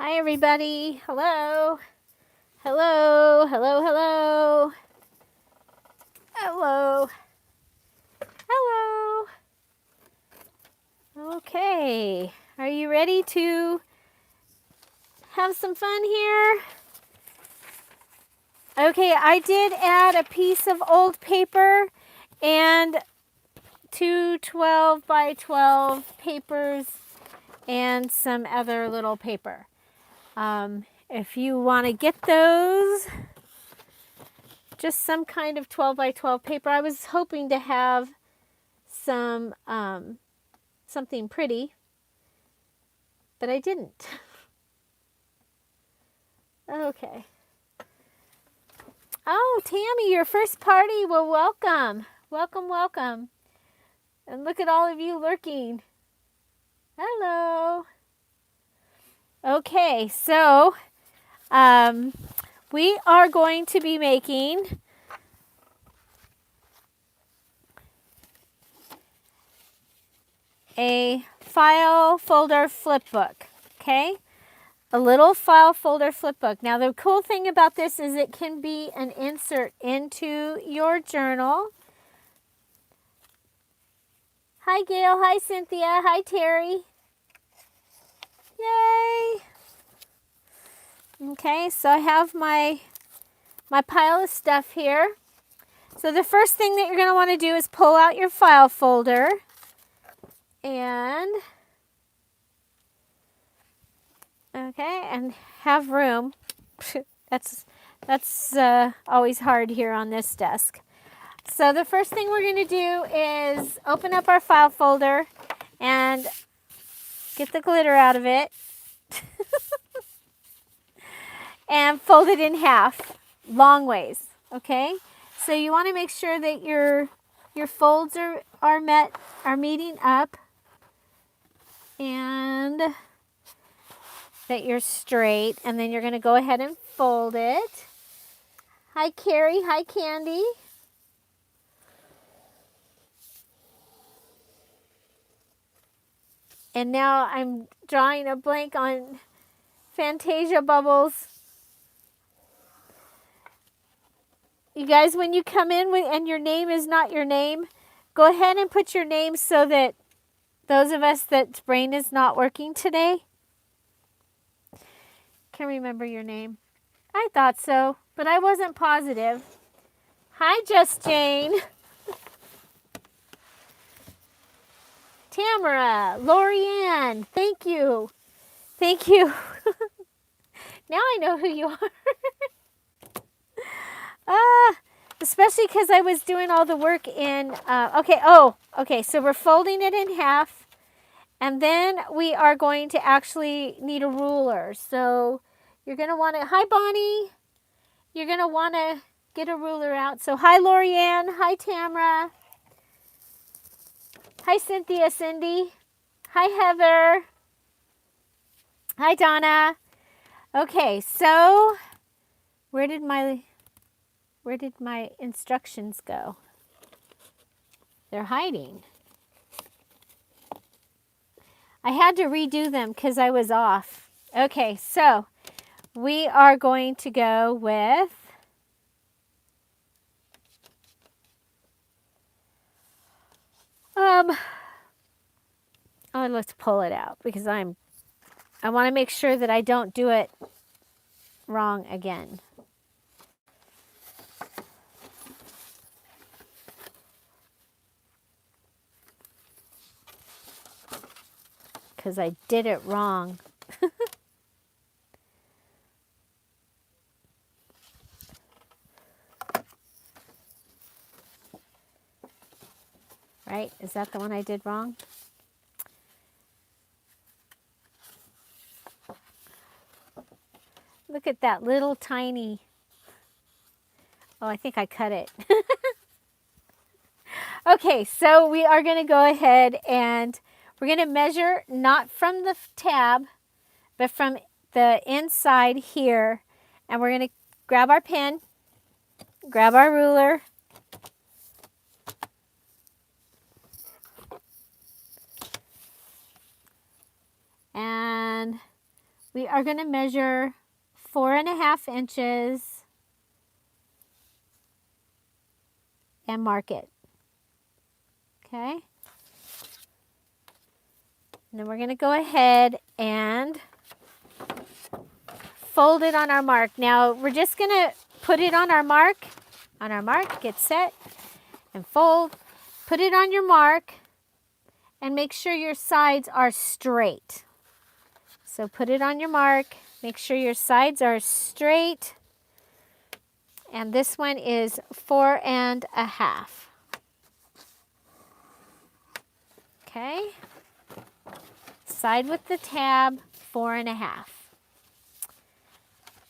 Hi, everybody. Hello. Hello. Hello. Hello. Hello. Hello. Okay. Are you ready to have some fun here? Okay, I did add a piece of old paper and two 12 by 12 papers and some other little paper. If you want to get those, just some kind of 12 by 12 paper. I was hoping to have some something pretty, but I didn't. Okay. Oh, Tammy, your first party. Well, welcome. Welcome, welcome. And look at all of you lurking. Hello. Okay, so we are going to be making a file folder flip book, okay? A little file folder flip book. Now, the cool thing about this is it can be an insert into your journal. Hi, Gail. Hi, Cynthia. Hi, Terry. Yay! Okay, so I have my pile of stuff here. So the first thing that you're going to want to do is pull out your file folder and have room. that's always hard here on this desk. So the first thing we're going to do is open up our file folder and get the glitter out of it and fold it in half, long ways, okay? So you want to make sure that your folds are meeting up and that you're straight, and then you're going to go ahead and fold it. Hi, Carrie. Hi, Candy. And now I'm drawing a blank on Fantasia Bubbles. You guys, when you come in and your name is not your name, go ahead and put your name so that those of us that brain is not working today can remember your name. I thought so, but I wasn't positive. Hi, Just Jane. Tamara, Lorianne, thank you. Thank you. Now I know who you are. Especially because I was doing all the work in, okay, so we're folding it in half, and then we are going to actually need a ruler. So you're going to want to, hi, Bonnie. You're going to want to get a ruler out. So hi, Lorianne. Hi, Tamara. Hi, Cynthia, Cindy. Hi, Heather. Hi, Donna. Okay, so where did my instructions go? They're hiding. I had to redo them because I was off. Okay, so we are going to go with let's pull it out because I want to make sure that I don't do it wrong again. Because I did it wrong. Right? Is that the one I did wrong? Look at that little tiny. Oh, I think I cut it. Okay, so we are going to go ahead and we're going to measure not from the tab, but from the inside here. And we're going to grab our pen, grab our ruler, and we are going to measure 4.5 inches and mark it. Okay. And then we're going to go ahead and fold it on our mark. Now we're just going to put it on our mark, get set, and fold. Put it on your mark and make sure your sides are straight. So put it on your mark, make sure your sides are straight. And this one is 4.5. Okay. Side with the tab, 4.5.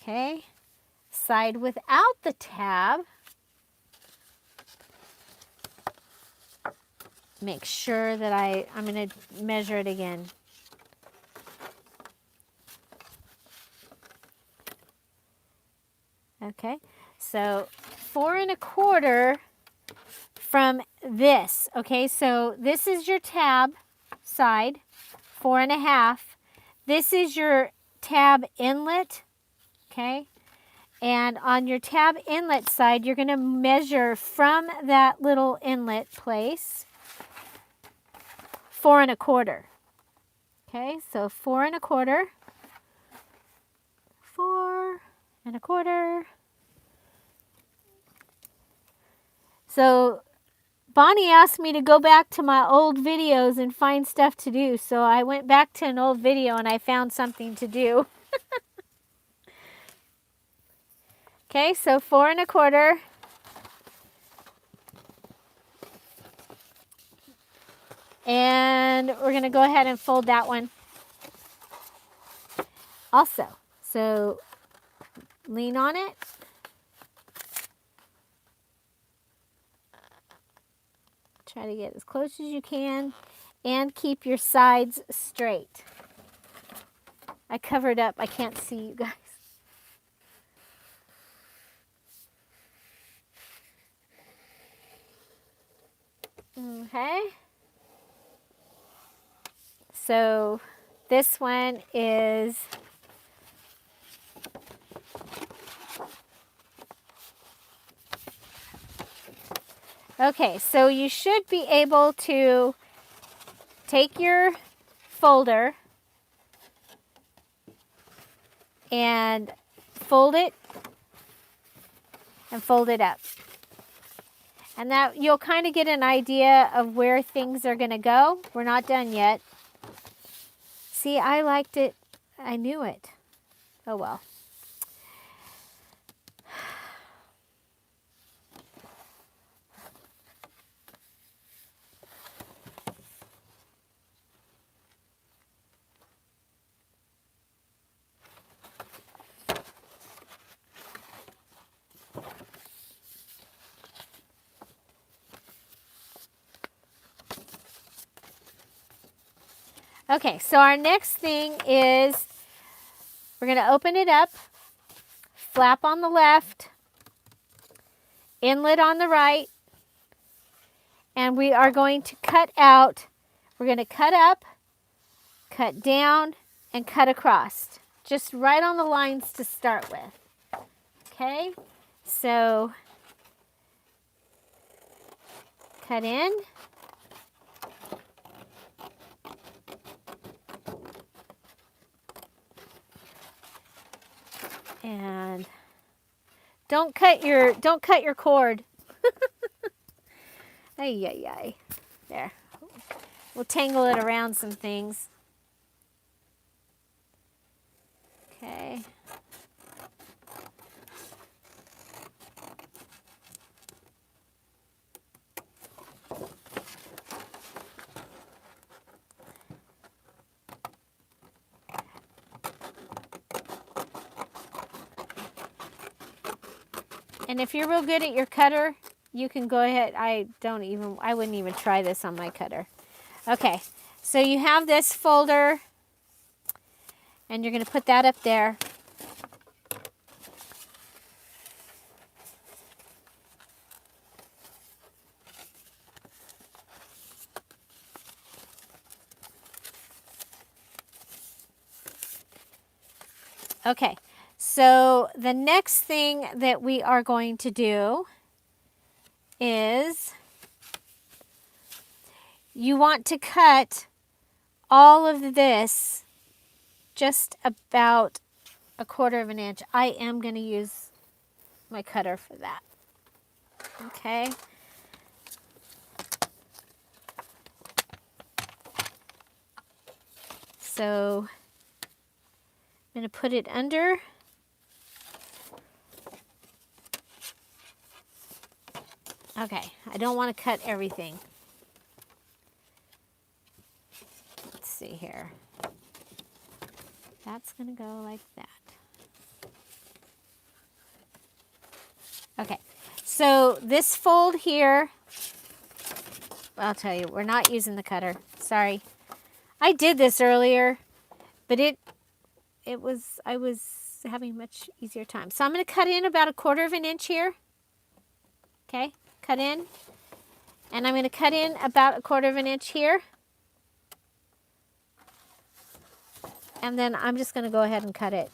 Okay. Side without the tab, make sure that I'm going to measure it again. Okay, so 4.25 from this. Okay, so this is your tab side, 4.5. This is your tab inlet. Okay, and on your tab inlet side, you're going to measure from that little inlet place 4.25. Okay, so 4.25. 4.25. So Bonnie asked me to go back to my old videos and find stuff to do. So I went back to an old video and I found something to do. Okay, so 4.25. And we're going to go ahead and fold that one also. So lean on it. Try to get as close as you can and keep your sides straight. I covered up. I can't see you guys. Okay. So this one is okay, so you should be able to take your folder and fold it up. And that you'll kind of get an idea of where things are going to go. We're not done yet. See, I liked it. I knew it. Oh well. Okay, so our next thing is we're going to open it up, flap on the left, inlet on the right, and we are going to cut out. We're going to cut up, cut down, and cut across, just right on the lines to start with. Okay, so cut in. And don't cut your cord. Ay, ay, ay. There. We'll tangle it around some things. Okay. And if you're real good at your cutter, you can go ahead. I wouldn't even try this on my cutter. Okay, so you have this folder, and you're going to put that up there. Okay, so the next thing that we are going to do is you want to cut all of this just about 1/4 of an inch. I am going to use my cutter for that. Okay. So I'm going to put it under. Okay, I don't want to cut everything. Let's see here. That's going to go like that. Okay, so this fold here, I'll tell you, we're not using the cutter. Sorry. I did this earlier, but I was having much easier time. So I'm going to cut in about 1/4 of an inch here. Okay, cut in. And I'm going to cut in about 1/4 of an inch here. And then I'm just going to go ahead and cut it.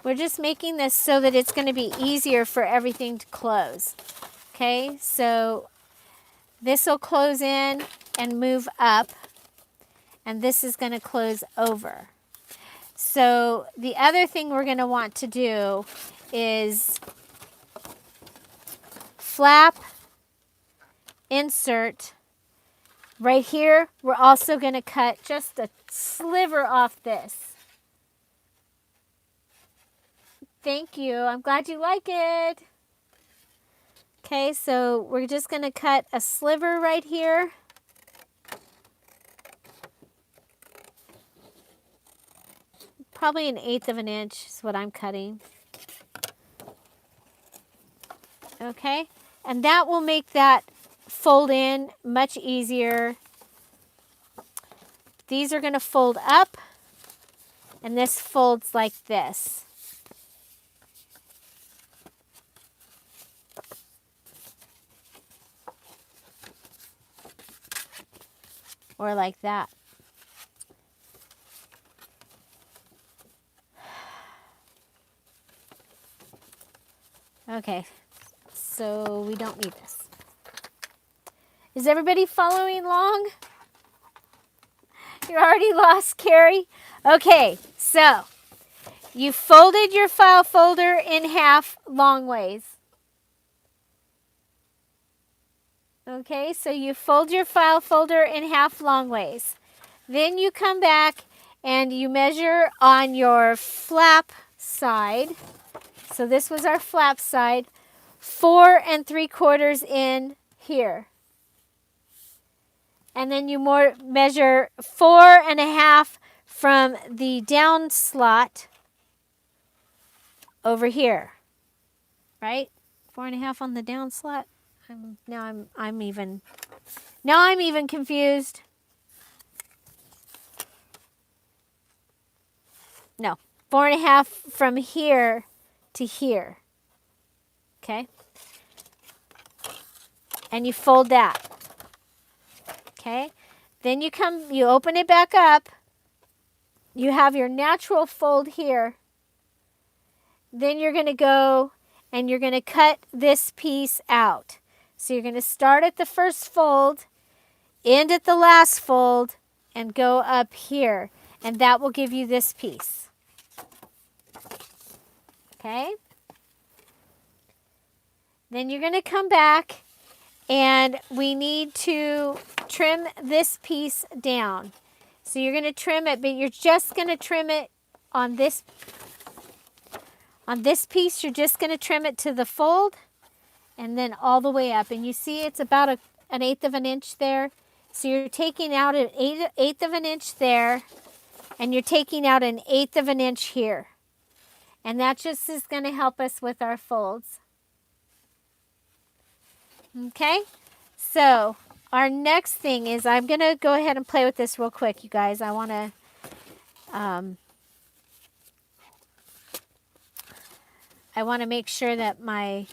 We're just making this so that it's going to be easier for everything to close. Okay, so this will close in and move up, and this is going to close over. So the other thing we're going to want to do is flap, insert. Right here, we're also going to cut just a sliver off this. Thank you. I'm glad you like it. Okay, so we're just going to cut a sliver right here. Probably 1/8 of an inch is what I'm cutting. Okay, and that will make that fold in much easier. These are going to fold up, and this folds like this. Or like that. Okay, so we don't need this. Is everybody following along? You're already lost, Carrie? Okay, so you folded your file folder in half long ways. Okay, so you fold your file folder in half long ways. Then you come back and you measure on your flap side. So this was our flap side, 4 3/4 in here. And then you measure 4 1/2 from the down slot over here, right? 4 1/2 on the down slot. Now I'm even confused. No, 4 1/2 from here to here. Okay, and you fold that. Okay, then you open it back up. You have your natural fold here. Then you're going to go and you're going to cut this piece out. So you're going to start at the first fold, end at the last fold, and go up here. And that will give you this piece. Okay? Then you're going to come back and we need to trim this piece down. So you're going to trim it, but you're just going to trim it on this piece. You're just going to trim it to the fold and then all the way up. And you see it's about an 1/8 of an inch there. So you're taking out an 1/8 of an inch there, and you're taking out an 1/8 of an inch here. And that just is going to help us with our folds. Okay, so our next thing is I'm going to go ahead and play with this real quick, you guys. I want to make sure that my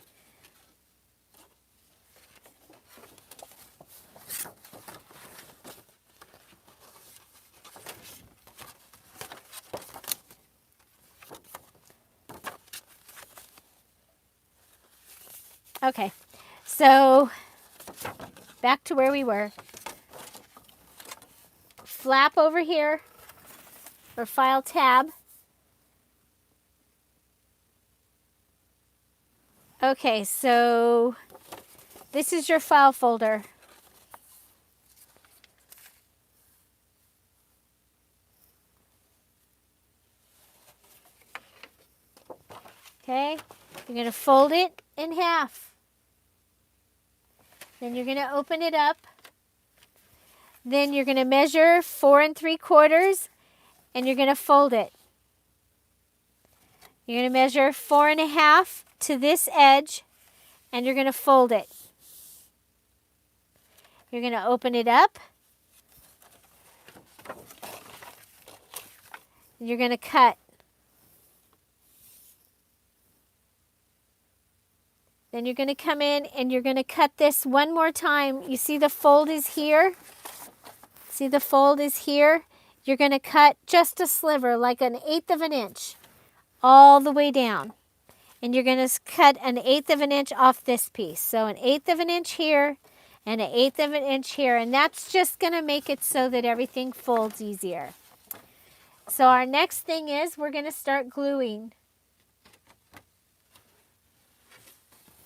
Okay, so back to where we were. Flap over here, or file tab. Okay, so this is your file folder. Okay, you're going to fold it in half. Then you're going to open it up. Then you're going to measure 4 3/4 and you're going to fold it. You're going to measure 4 1/2 to this edge and you're going to fold it. You're going to open it up. And you're going to cut. Then you're going to come in and you're going to cut this one more time. You see the fold is here? See the fold is here? You're going to cut just a sliver, like 1/8 of an inch, all the way down. And you're going to cut 1/8 of an inch off this piece. So 1/8 of an inch here and 1/8 of an inch here. And that's just going to make it so that everything folds easier. So our next thing is we're going to start gluing.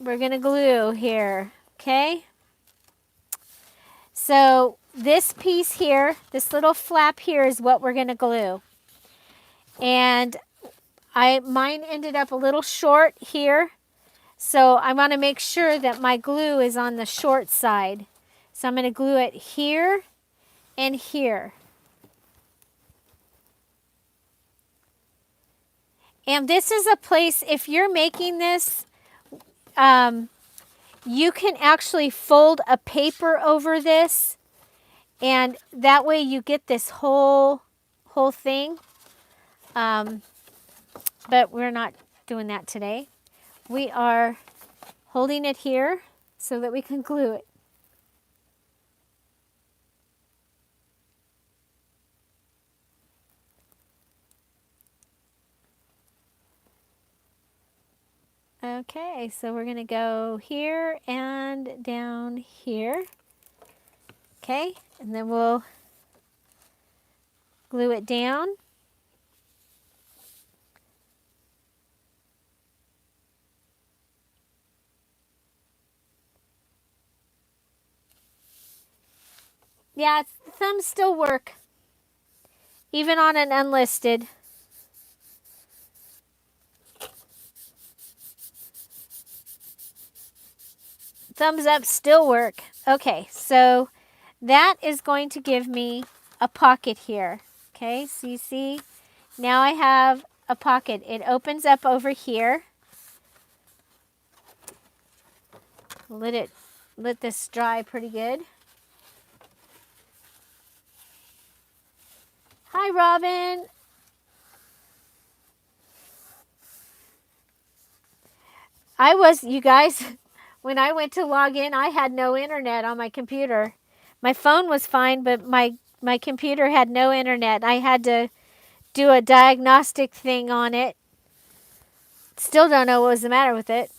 We're going to glue here, okay? So this piece here, this little flap here is what we're going to glue. And mine ended up a little short here. So I want to make sure that my glue is on the short side. So I'm going to glue it here and here. And this is a place, if you're making this, you can actually fold a paper over this, and that way you get this whole thing. But we're not doing that today. We are holding it here so that we can glue it. Okay, so we're going to go here and down here. Okay, and then we'll glue it down. Yeah, thumbs still work, even on an unlisted. Thumbs up still work. Okay, so that is going to give me a pocket here. Okay, so you see, now I have a pocket. It opens up over here. Let this dry pretty good. Hi, Robin. You guys, when I went to log in, I had no internet on my computer. My phone was fine, but my computer had no internet. I had to do a diagnostic thing on it. Still don't know what was the matter with it.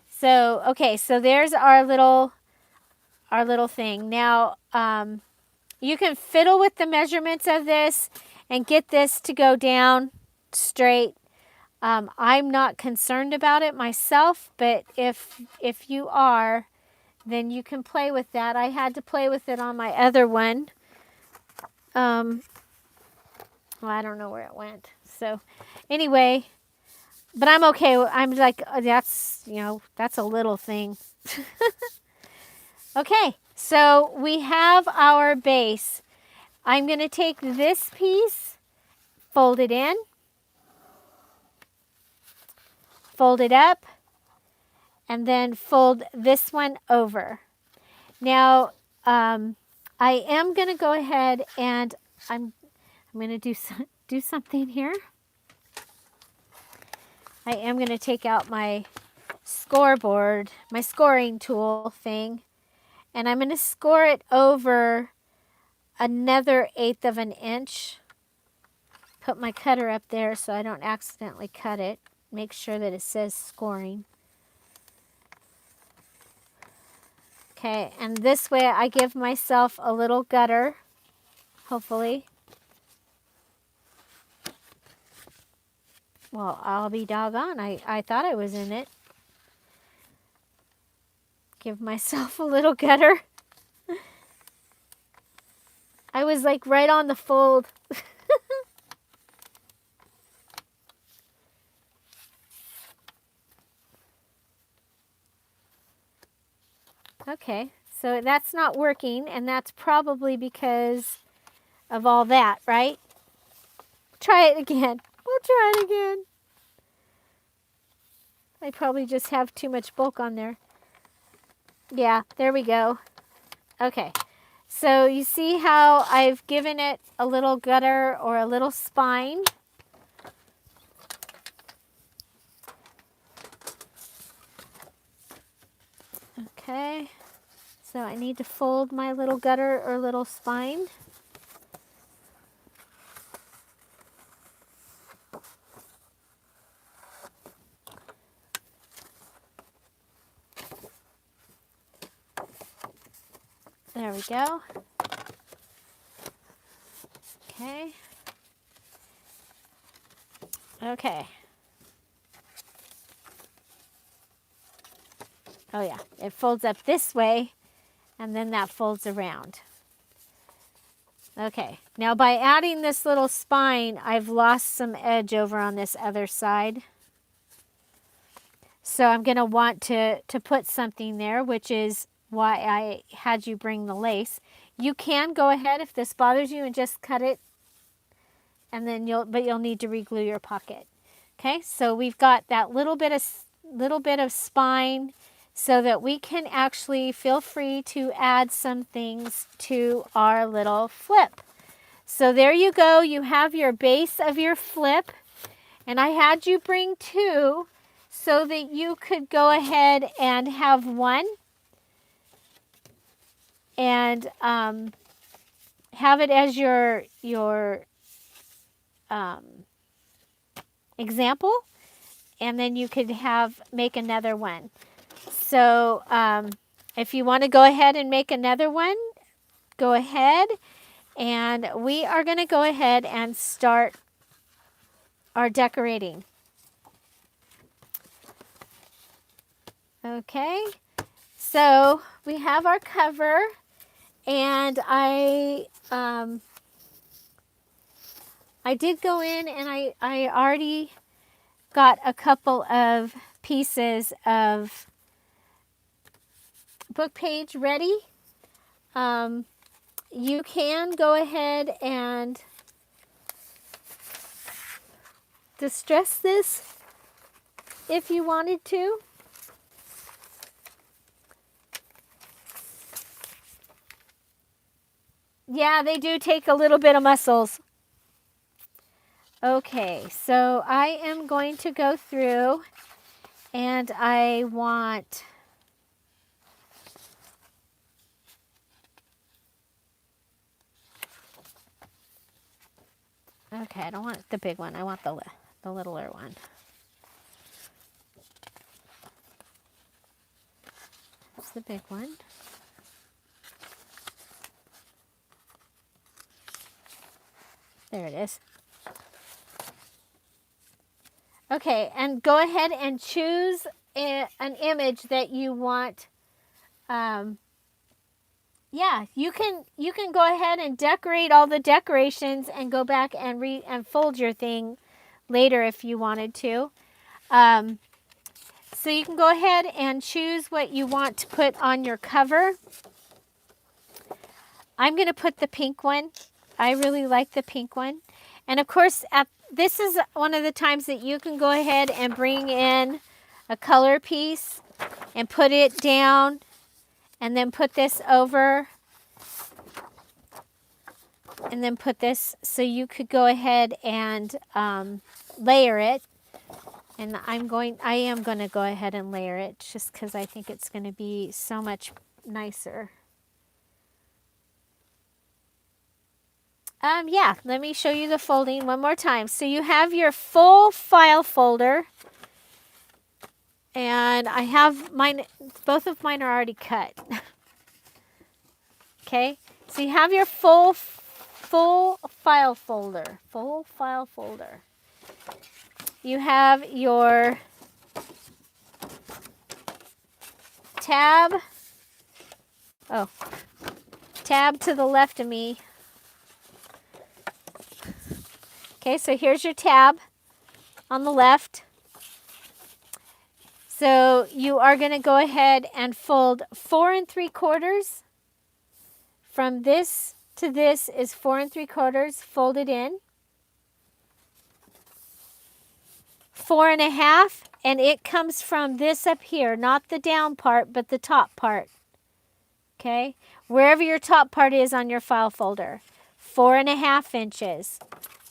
So, okay, so there's our little thing. Now, you can fiddle with the measurements of this and get this to go down straight. I'm not concerned about it myself, but if you are, then you can play with that. I had to play with it on my other one. Well, I don't know where it went. So anyway, but I'm okay. I'm like, that's a little thing. Okay, so we have our base. I'm going to take this piece, fold it in, fold it up, and then fold this one over. Now, I am going to go ahead and I'm going to do something here. I am going to take out my scoreboard, my scoring tool thing, and I'm going to score it over another 1/8 of an inch. Put my cutter up there so I don't accidentally cut it. make sure that it says scoring. Okay, and this way I give myself a little gutter, hopefully. Well, I'll be doggone. I thought I was in it. Give myself a little gutter. I was like right on the fold. Okay, so that's not working, and that's probably because of all that, right? Try it again. We'll try it again. I probably just have too much bulk on there. Yeah, there we go. Okay, so you see how I've given it a little gutter or a little spine? Okay, so I need to fold my little gutter or little spine. There we go. Okay. Okay. Oh yeah, it folds up this way, and then that folds around. Okay, now by adding this little spine, I've lost some edge over on this other side. So I'm going to want to put something there, which is why I had you bring the lace. You can go ahead if this bothers you and just cut it, and then you'll need to reglue your pocket. Okay, so we've got that little bit of spine, so that we can actually feel free to add some things to our little flip. So there you go. You have your base of your flip, and I had you bring two so that you could go ahead and have one and have it as your example, and then you could make another one. So if you want to go ahead and make another one, go ahead, and we are going to go ahead and start our decorating. Okay, so we have our cover, and I did go in and I already got a couple of pieces of book page ready. You can go ahead and distress this if you wanted to. Yeah, they do take a little bit of muscles. Okay, so I am going to go through, and I want okay, I don't want the big one. I want the littler one. That's the big one. There it is. Okay, and go ahead and choose an image that you want. Yeah, you can go ahead and decorate all the decorations and go back and fold your thing later if you wanted to. So you can go ahead and choose what you want to put on your cover. I'm going to put the pink one. I really like the pink one. And of course, this is one of the times that you can go ahead and bring in a color piece and put it down, and then put this over, and then put this, so you could go ahead and layer it. And I am going to go ahead and layer it just because I think it's going to be so much nicer. Yeah, let me show you the folding one more time. So you have your full file folder, And I have mine, both of mine are already cut. Okay, so you have your full file folder. Full file folder. You have your tab. Oh, tab to the left of me. Okay, so here's your tab on the left. So you are going to go ahead and fold 4 3/4. From this to this is 4 3/4 folded in. 4 1/2, and it comes from this up here, not the down part, but the top part. Okay, wherever your top part is on your file folder, 4 1/2 inches.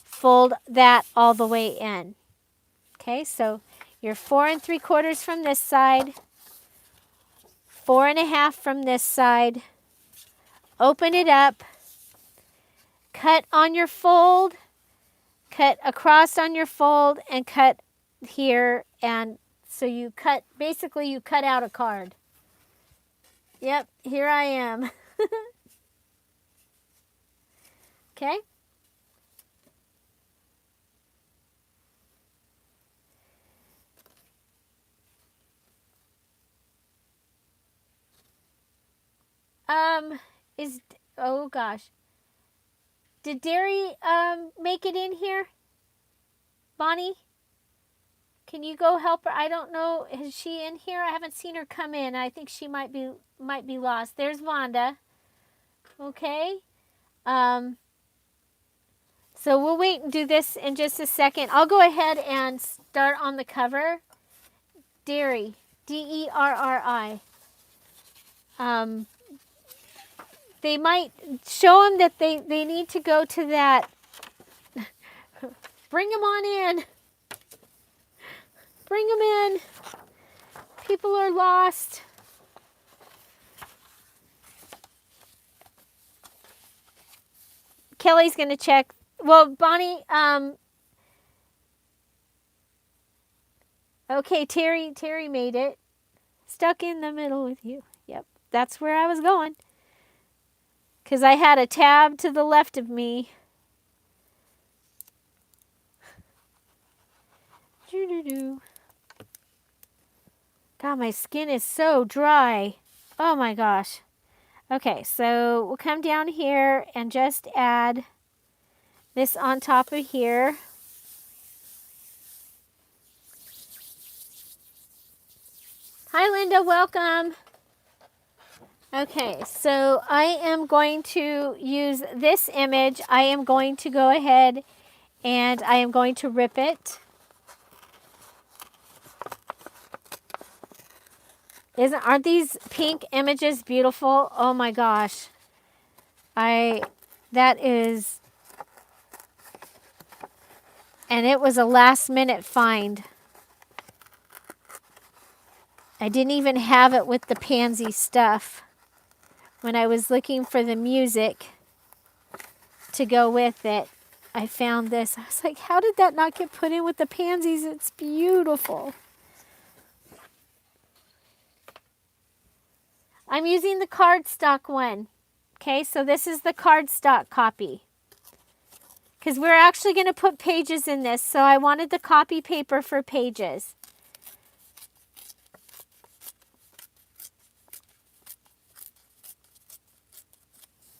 Fold that all the way in. Okay, so you're 4 3/4 from this side, 4 1/2 from this side. Open it up, cut on your fold, cut across on your fold, and cut here. And so you cut, basically you cut out a card. Yep, here I am. Okay. Oh gosh. Did Derry make it in here? Bonnie? Can you go help her? I don't know. Is she in here? I haven't seen her come in. I think she might be lost. There's Vonda. Okay. So we'll wait and do this in just a second. I'll go ahead and start on the cover. Derry. Derri. They might show them that they need to go to that. Bring them on in. Bring them in. People are lost. Kelly's going to check. Well, Bonnie, okay, Terry made it. Stuck in the middle with you. Yep, that's where I was going. Because I had a tab to the left of me. God, my skin is so dry. Oh my gosh. Okay, so we'll come down here and just add this on top of here. Hi, Linda, welcome. Okay, so I am going to use this image. I am going to go ahead and I am going to rip it. Aren't these pink images beautiful? Oh my gosh. That is, and it was a last minute find. I didn't even have it with the pansy stuff. When I was looking for the music to go with it, I found this. I was like, how did that not get put in with the pansies? It's beautiful. I'm using the cardstock one. Okay, so this is the cardstock copy. Because we're actually going to put pages in this, so I wanted the copy paper for pages.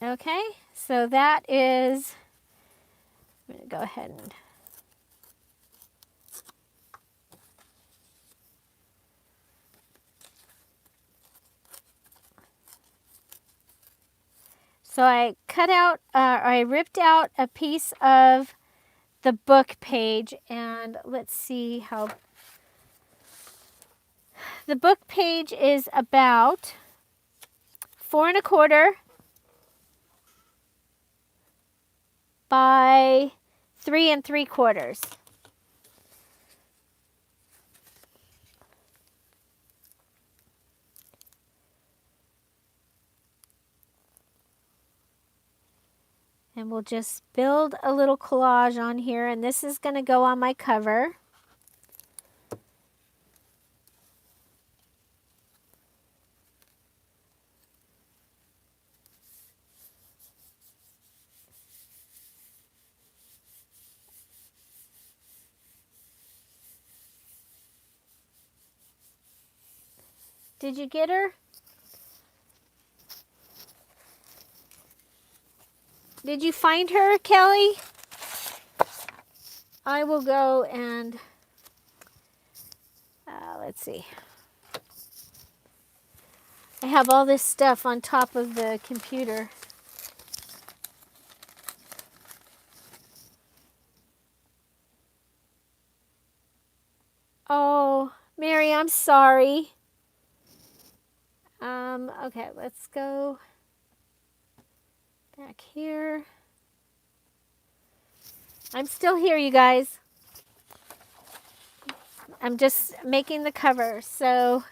Okay, so that is, I'm going to go ahead and so I I ripped out a piece of the book page, and let's see how, the book page is about 4 1/4 by 3 3/4. And we'll just build a little collage on here, and this is going to go on my cover. Did you get her? Did you find her, Kelly? I will go and, let's see. I have all this stuff on top of the computer. Oh, Mary, I'm sorry. Okay, let's go back here. I'm still here, you guys. I'm just making the cover. So,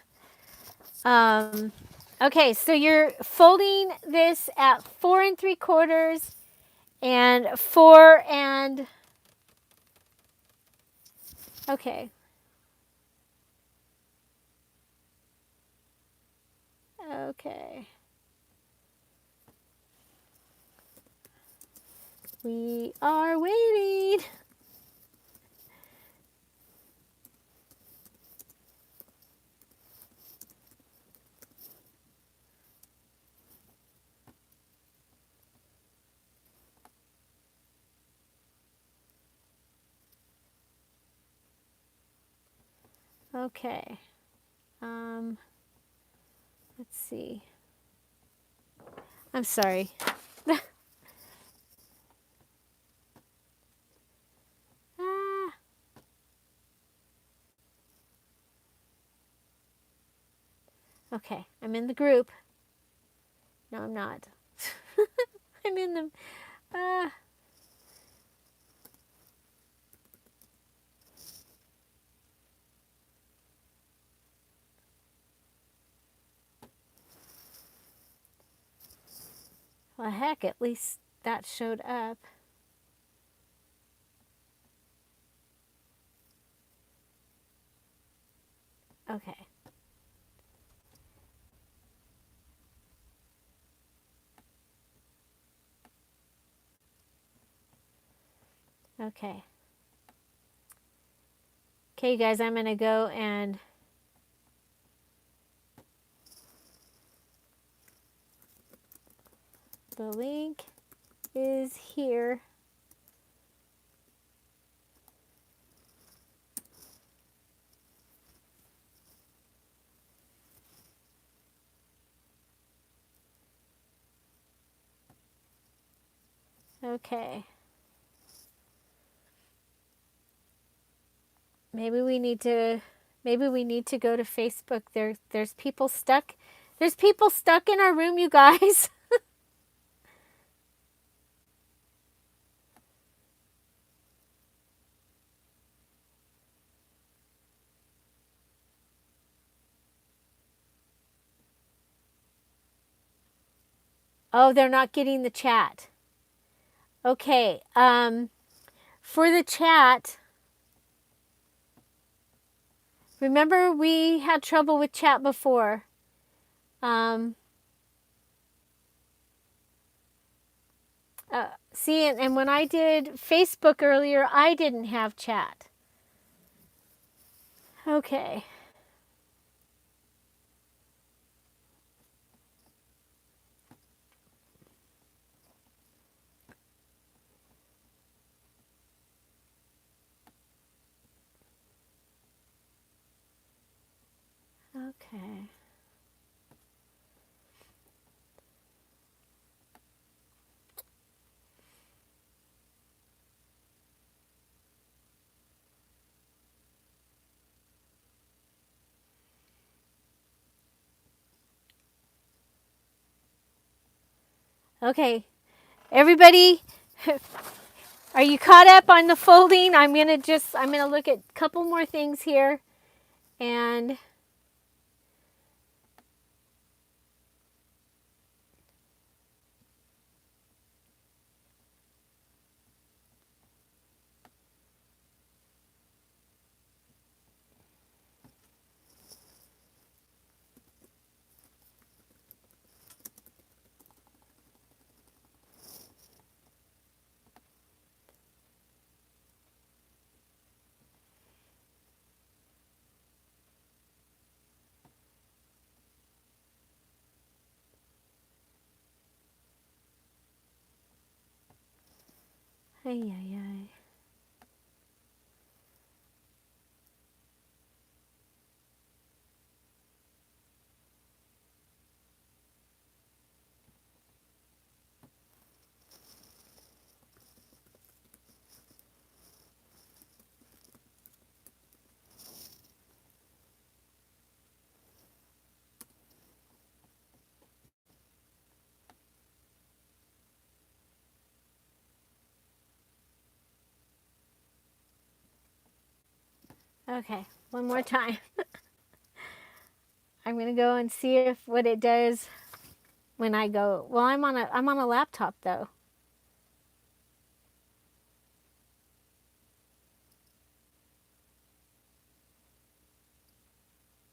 okay, so you're folding this at 4 3/4 and 4 and, okay. Okay. We are waiting. Okay. Let's see. I'm sorry. Ah. Okay, I'm in the group. No, I'm not. I'm in the... Well, heck, at least that showed up. Okay. Okay. Okay, guys, I'm going to go and... The link is here. Okay. Maybe we need to go to Facebook. There's people stuck. There's people stuck in our room, you guys. Oh, they're not getting the chat. Okay. For the chat, remember we had trouble with chat before. See, and when I did Facebook earlier, I didn't have chat. Okay. Okay. Okay. Everybody, are you caught up on the folding? I'm going to look at a couple more things here. And Ay, ay, ay. Okay, one more time. I'm gonna go and see if what it does when I go. Well, I'm on a laptop though.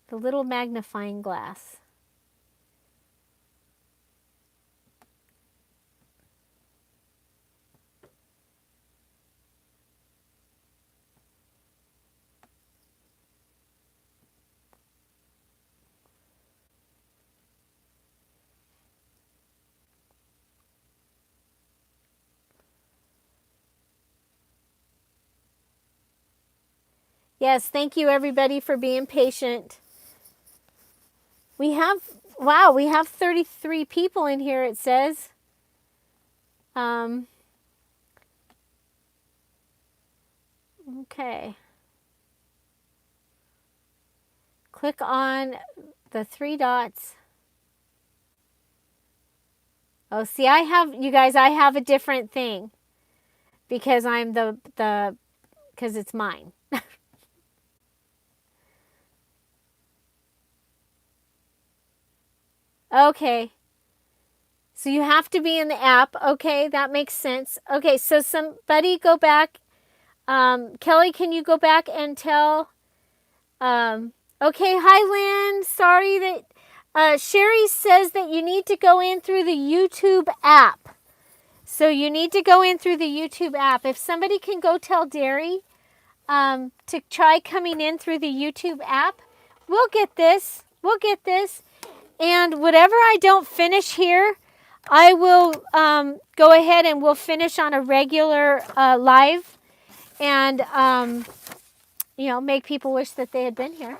The little magnifying glass. Yes, thank you everybody for being patient. We have, wow, we have 33 people in here, it says. Okay. Click on the three dots. Oh, see, I have, you guys, I have a different thing because I'm because it's mine. Okay. So you have to be in the app. Okay, that makes sense. Okay, so somebody go back. Kelly, can you go back and tell? Okay, hi Lynn. Sorry that Sherry says that you need to go in through the YouTube app. So you need to go in through the YouTube app. If somebody can go tell Derry to try coming in through the YouTube app, we'll get this. We'll get this. And whatever I don't finish here, I will go ahead and we'll finish on a regular live and, make people wish that they had been here.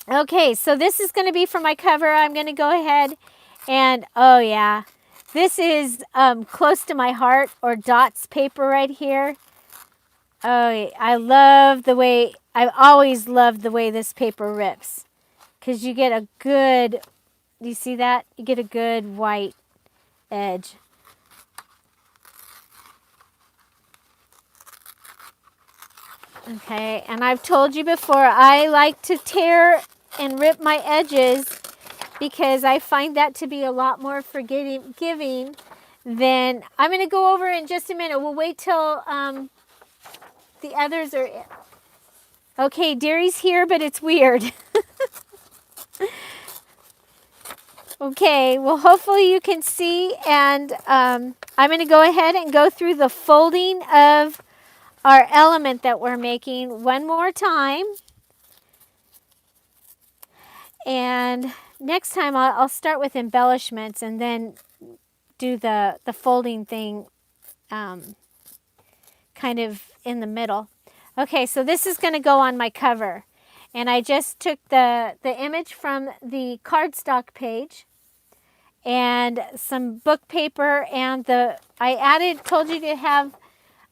Okay, so this is going to be for my cover. I'm going to go ahead and, oh yeah, this is close to my heart, or dots paper right here. Oh, I've always loved the way this paper rips. Because you get a good, do you see that? You get a good white edge. Okay, and I've told you before, I like to tear and rip my edges because I find that to be a lot more forgiving than, I'm going to go over in just a minute. We'll wait till the others are, okay, Derry's here, but it's weird. Okay, well, hopefully you can see, and I'm going to go ahead and go through the folding of our element that we're making one more time. And next time I'll start with embellishments and then do the folding thing kind of in the middle. Okay, so this is going to go on my cover. And I just took the image from the cardstock page and some book paper, and told you to have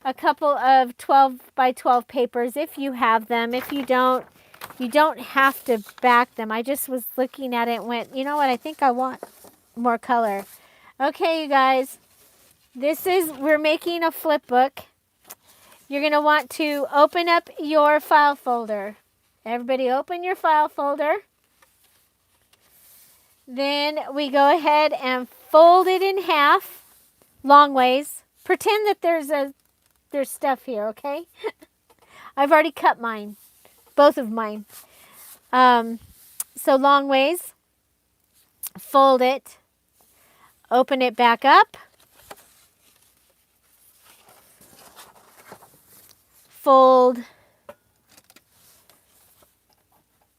a couple of 12 by 12 papers if you have them. If you don't have to back them. I just was looking at it and went, you know what, I think I want more color. Okay, you guys, we're making a flip book. You're going to want to open up your file folder. Everybody open your file folder. Then we go ahead and fold it in half, long ways. Pretend that there's stuff here, okay? I've already cut mine, both of mine. So long ways, fold it, open it back up, fold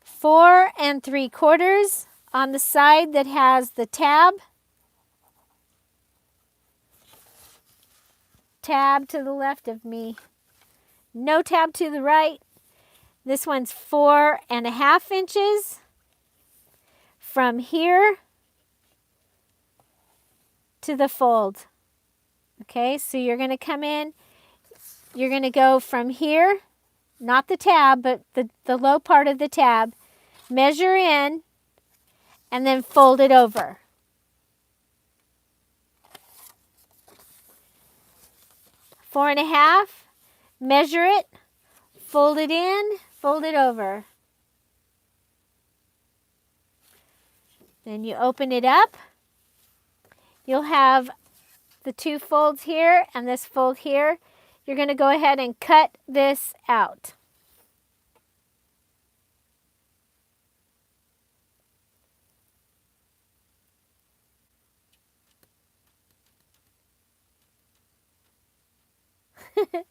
4 3/4 on the side that has the tab, tab to the left of me. No tab to the right. This one's 4.5 inches from here to the fold. Okay, so you're going to come in, you're going to go from here, not the tab, but the low part of the tab, measure in, and then fold it over. Four and a half, measure it, fold it in, fold it over. Then you open it up. You'll have the two folds here and this fold here. You're going to go ahead and cut this out.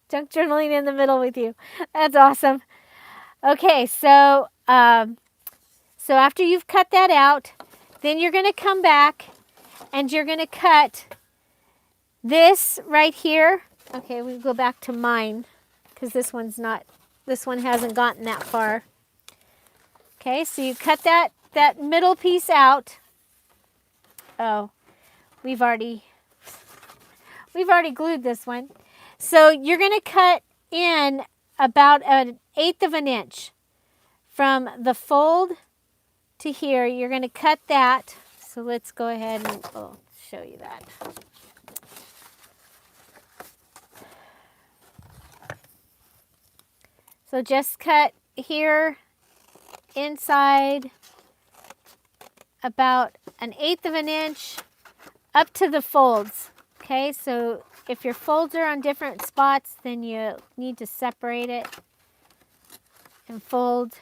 Junk journaling in the middle with you. That's awesome. Okay, so after you've cut that out, then you're going to come back and you're going to cut this right here. Okay, we go back to mine because this one hasn't gotten that far. Okay, so you cut that middle piece out. Oh, we've already glued this one. So you're going to cut in about 1/8 of an inch from the fold to here. You're going to cut that. So let's go ahead and show you that. So just cut here inside about 1/8 of an inch up to the folds. Okay, so if your folds are on different spots, then you need to separate it and fold,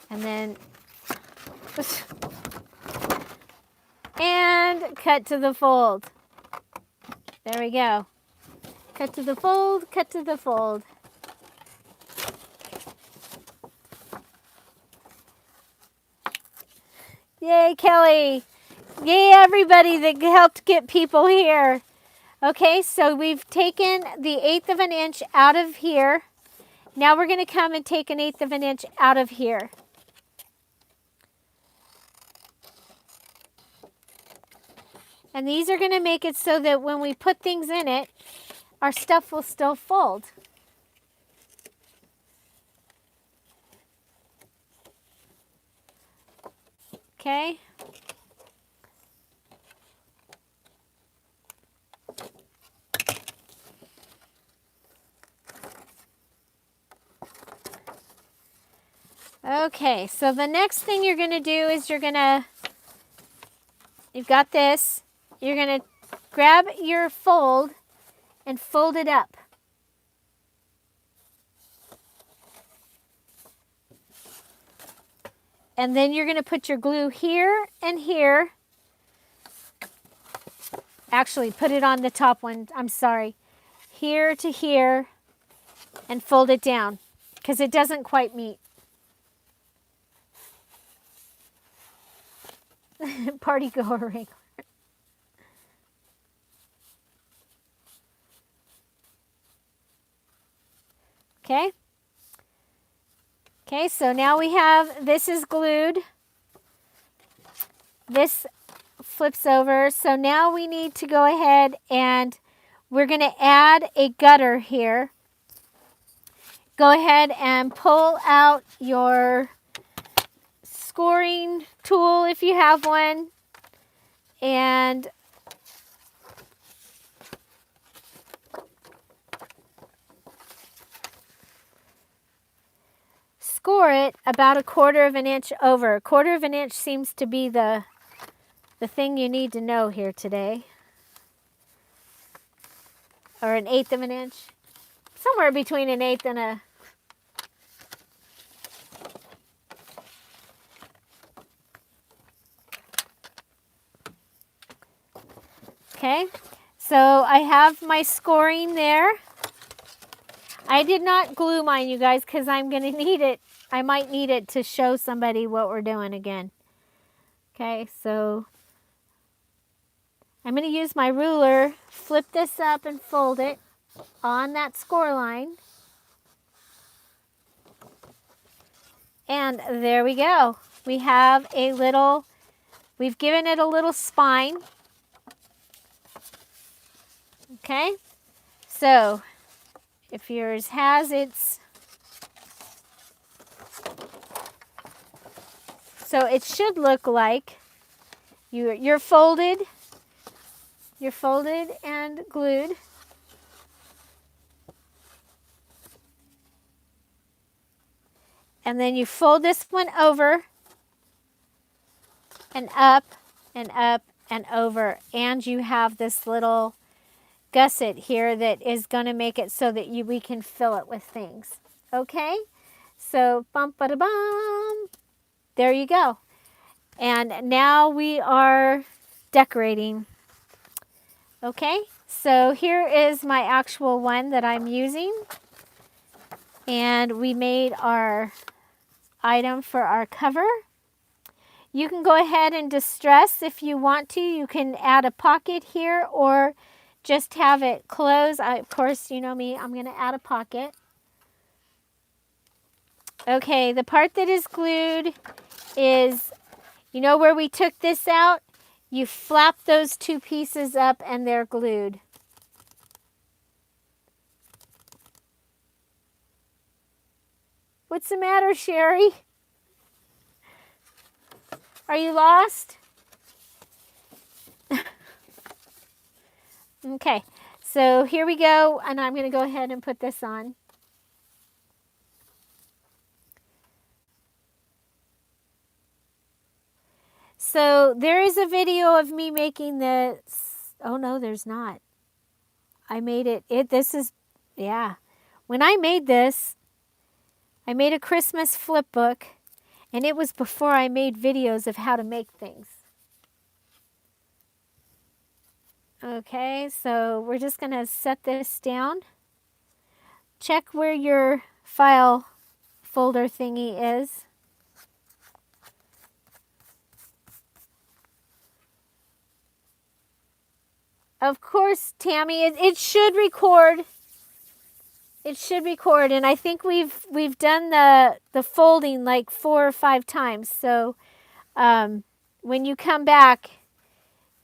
and then and cut to the fold. There we go. Cut to the fold, cut to the fold. Yay, Kelly. Yay, everybody that helped get people here. Okay, so we've taken the 1/8 of an inch out of here. Now we're going to come and take 1/8 of an inch out of here. And these are going to make it so that when we put things in it, our stuff will still fold. Okay. Okay, so the next thing you're going to do is you've got this, you're going to grab your fold and fold it up. And then you're going to put your glue here and here. Actually, put it on the top one, I'm sorry. Here to here, and fold it down because it doesn't quite meet. Party goer wrangler. Okay. Okay, so now we have, this is glued. This flips over. So now we need to go ahead and we're going to add a gutter here. Go ahead and pull out your scoring tool if you have one, and score it about 1/4 of an inch over. 1/4 of an inch seems to be the thing you need to know here today, or 1/8 of an inch, somewhere between 1/8 and a Okay, so I have my scoring there. I did not glue mine, you guys, because I'm going to need it. I might need it to show somebody what we're doing again. Okay, so I'm going to use my ruler, flip this up and fold it on that score line. And there we go. We have a little, we've given it a little spine. Okay, so if yours has its, so it should look like you're folded and glued. And then you fold this one over and up and up and over. And you have this little gusset here that is going to make it so that we can fill it with things. Okay? So, bum ba da bum. There you go. And now we are decorating. Okay? So here is my actual one that I'm using. And we made our item for our cover. You can go ahead and distress if you want to. You can add a pocket here or just have it close. Of course, you know me, I'm going to add a pocket. Okay, the part that is glued is, you know where we took this out? You flap those two pieces up and they're glued. What's the matter, Sherry? Are you lost? Okay, so here we go, and I'm going to go ahead and put this on. So there is a video of me making this. Oh no, there's not. I made it. Yeah. When I made this, I made a Christmas flip book, and it was before I made videos of how to make things. Okay, so we're just going to set this down. Check where your file folder thingy is. Of course, Tammy, it should record. It should record, and I think we've done the folding like 4 or 5 times. So when you come back,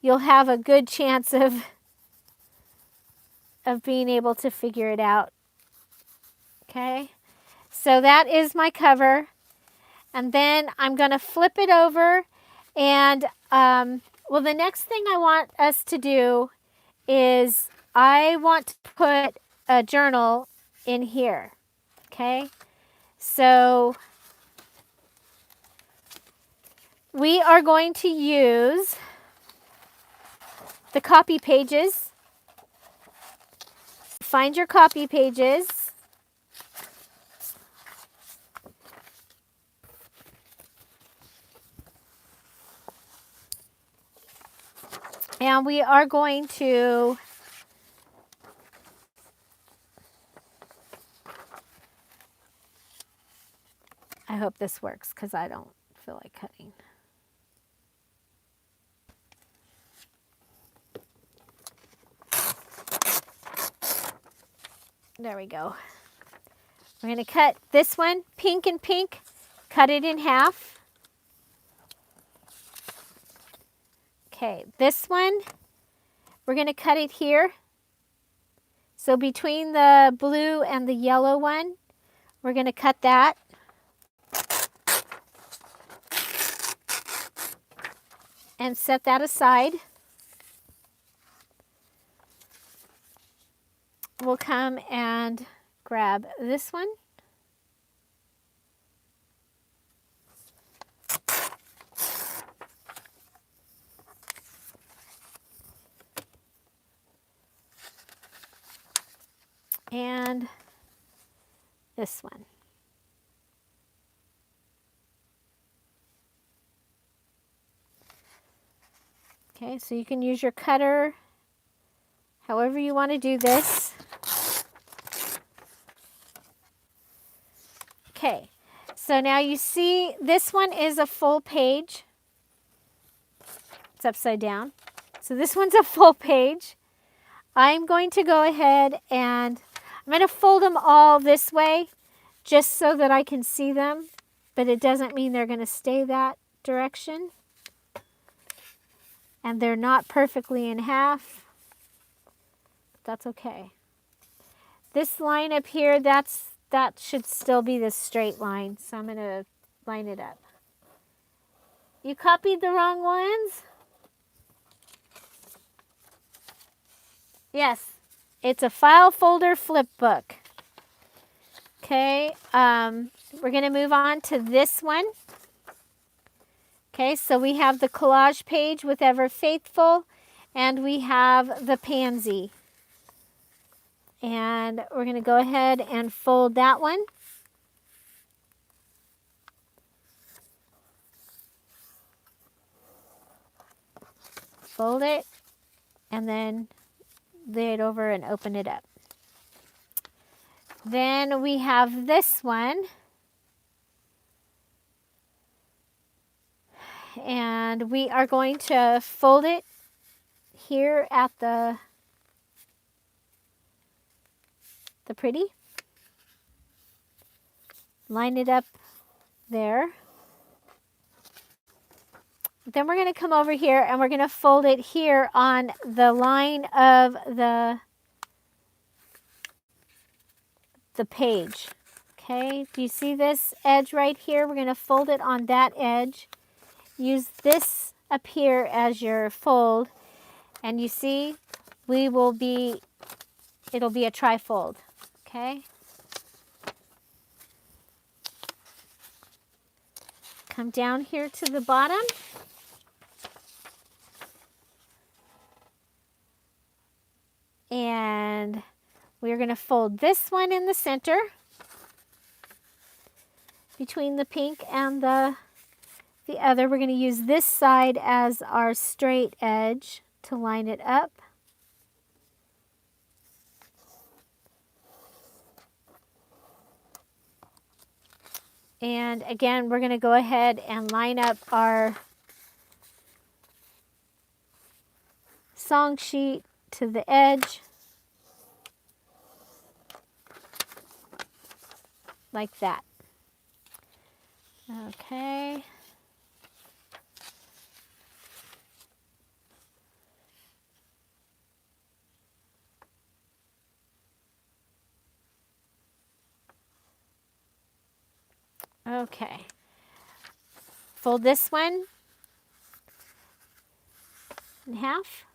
you'll have a good chance of being able to figure it out. Okay, so that is my cover, and then I'm going to flip it over, and well, the next thing I want us to do is I want to put a journal in here. Okay, so we are going to use the copy pages. Find your copy pages. And we are going to I hope this works because I don't feel like cutting. There we go. We're going to cut this one, pink and pink, cut it in half. Okay, this one, we're going to cut it here. So between the blue and the yellow one, we're going to cut that. And set that aside. We'll come and grab this one. And this one. Okay, so you can use your cutter however you want to do this. Okay, so now you see this one is a full page. It's upside down. So this one's a full page. I'm going to go ahead and I'm going to fold them all this way just so that I can see them, but it doesn't mean they're going to stay that direction. And they're not perfectly in half. That's okay. This line up here, that should still be the straight line, so I'm going to line it up. You copied the wrong ones? Yes, it's a file folder flip book. Okay, we're going to move on to this one. Okay, so we have the collage page with Ever Faithful, and we have the pansy. And we're going to go ahead and fold that one. Fold it, and then lay it over and open it up. Then we have this one. And we are going to fold it here at the pretty. Line it up there. Then we're going to come over here and we're going to fold it here on the line of the page. Okay, do you see this edge right here? We're going to fold it on that edge. Use this up here as your fold. And you see, it'll be a trifold. Okay. Come down here to the bottom. And we're going to fold this one in the center between the pink and the other. We're going to use this side as our straight edge to line it up. And again, we're going to go ahead and line up our song sheet to the edge, like that. Okay. Okay. Fold this one in half.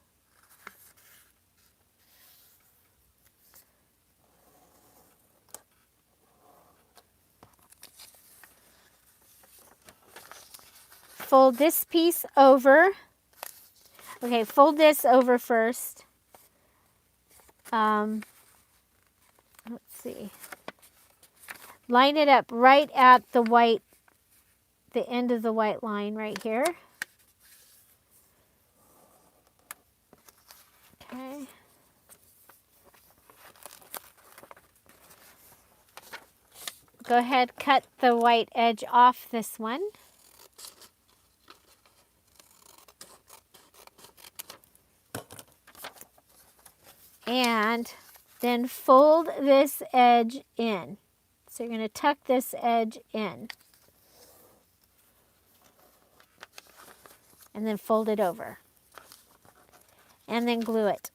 Fold this piece over. Okay, fold this over first. Let's see. Line it up right at the white, the end of the white line right here. Okay. Go ahead, cut the white edge off this one. And then fold this edge in. So you're going to tuck this edge in. And then fold it over. And then glue it.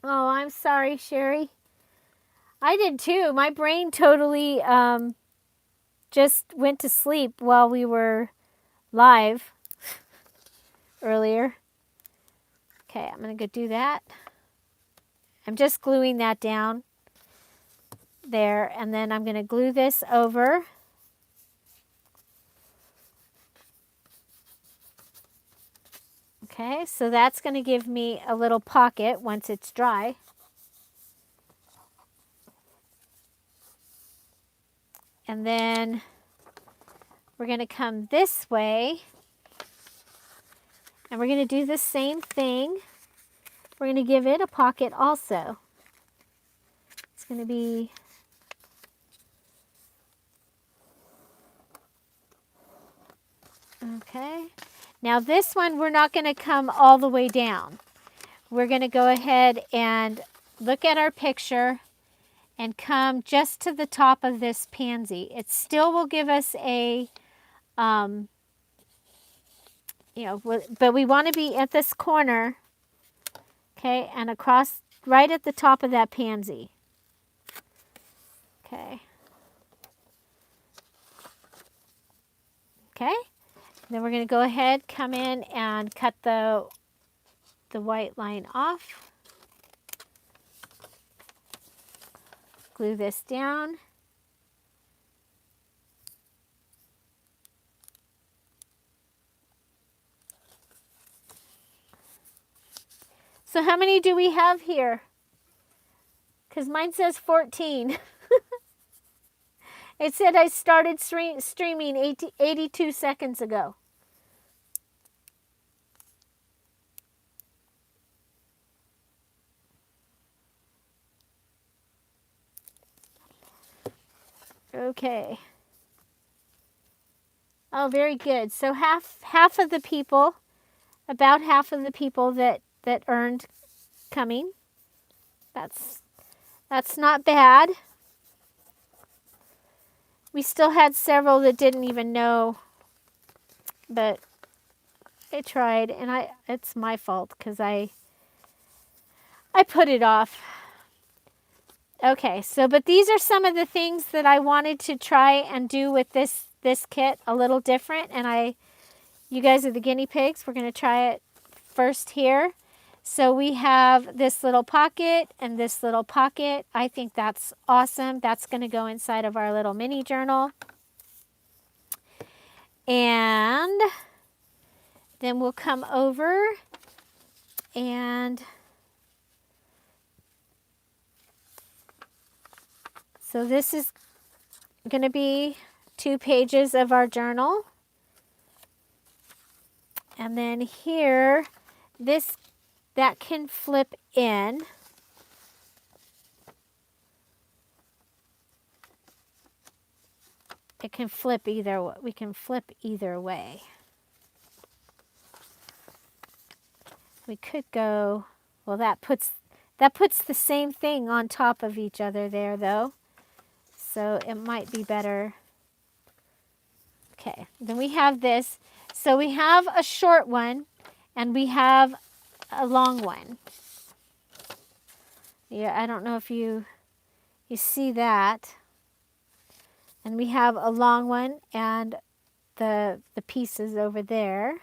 Oh, I'm sorry, Sherry. I did too. My brain totally just went to sleep while we were live earlier. Okay, I'm going to go do that. I'm just gluing that down there, and then I'm going to glue this over. Okay, so that's going to give me a little pocket once it's dry. And then we're going to come this way, and we're going to do the same thing. We're going to give it a pocket also. It's going to be okay. Now this one, we're not going to come all the way down. We're going to go ahead and look at our picture and come just to the top of this pansy. It still will give us a, you know, but we want to be at this corner, okay, and across right at the top of that pansy. Okay. Okay. Then we're going to go ahead, come in and cut the white line off. Glue this down. So how many do we have here? Because mine says 14. It said I started streaming 82 seconds ago. Okay. Oh, very good. So half of the people, about half of the people that earned coming. That's not bad. We still had several that didn't even know, but I tried, and it's my fault because I put it off. Okay, so but these are some of the things that I wanted to try and do with this kit a little different, and you guys are the guinea pigs. We're going to try it first here. So we have this little pocket and this little pocket. I think that's awesome. That's going to go inside of our little mini journal. And then we'll come over and so this is going to be 2 pages of our journal. And then here, that can flip in. It can flip either way. We can flip either way. We could go, well, that puts the same thing on top of each other there though. So it might be better. Okay, then we have this. So we have a short one and we have a long one. Yeah, I don't know if you see that. And we have a long one and the pieces over there.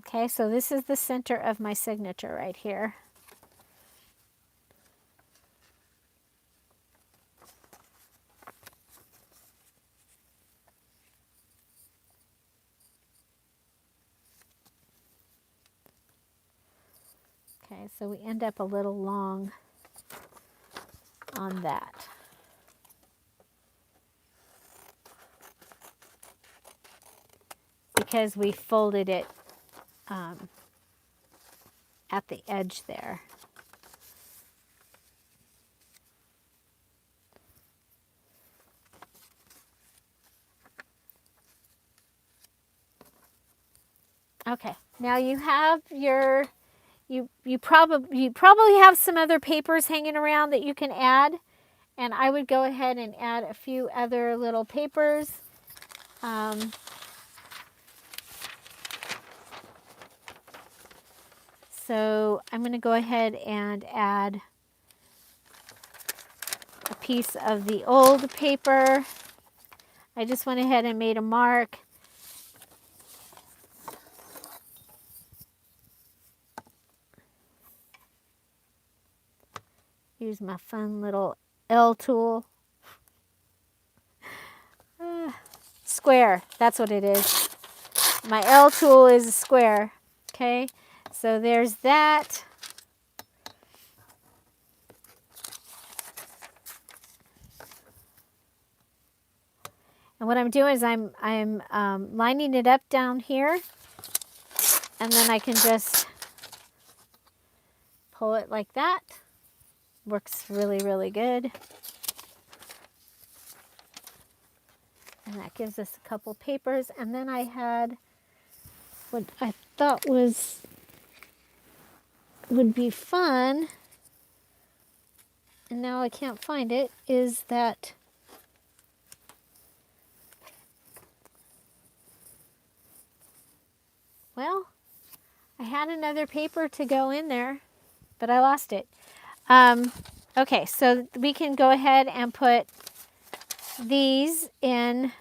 Okay, so this is the center of my signature right here. Okay, so we end up a little long on that. Because we folded it at the edge there. Okay, now you have your, you probably have some other papers hanging around that you can add, and I would go ahead and add a few other little papers. So I'm going to go ahead and add a piece of the old paper. I just went ahead and made a mark. Use my fun little L tool. square. That's what it is. My L tool is a square. Okay, so there's that. And what I'm doing is I'm lining it up down here, and then I can just pull it like that. Works really, really good. And that gives us a couple papers. And then I had what I thought would be fun, and now I can't find it, is that well, I had another paper to go in there, but I lost it. Okay, so we can go ahead and put these in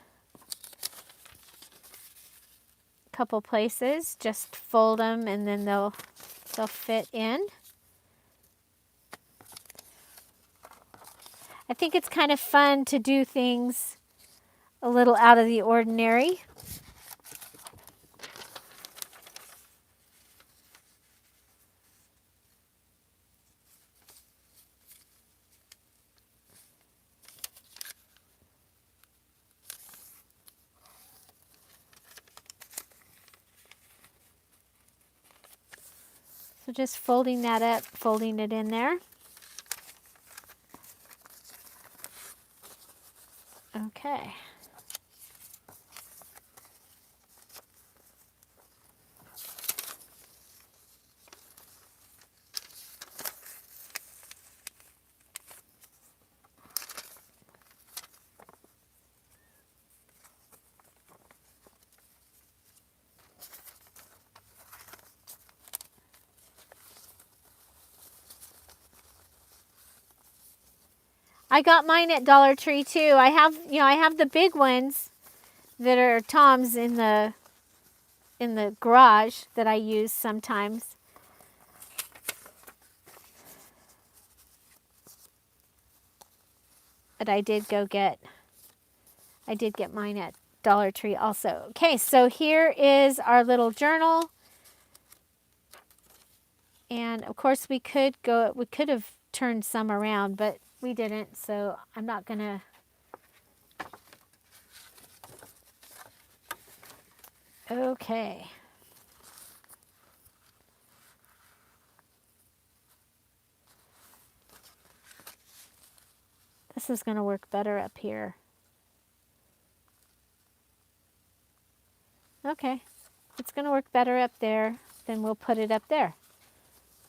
a couple places. Just fold them and then they'll fit in. I think it's kind of fun to do things a little out of the ordinary. So just folding that up, folding it in there. Okay. I got mine at Dollar Tree too. I have the big ones that are Tom's in the garage that I use sometimes. But I did get mine at Dollar Tree also. Okay, so here is our little journal. And of course we could have turned some around, but we didn't, so I'm not gonna. Okay. This is gonna work better up here. Okay, it's gonna work better up there, then we'll put it up there.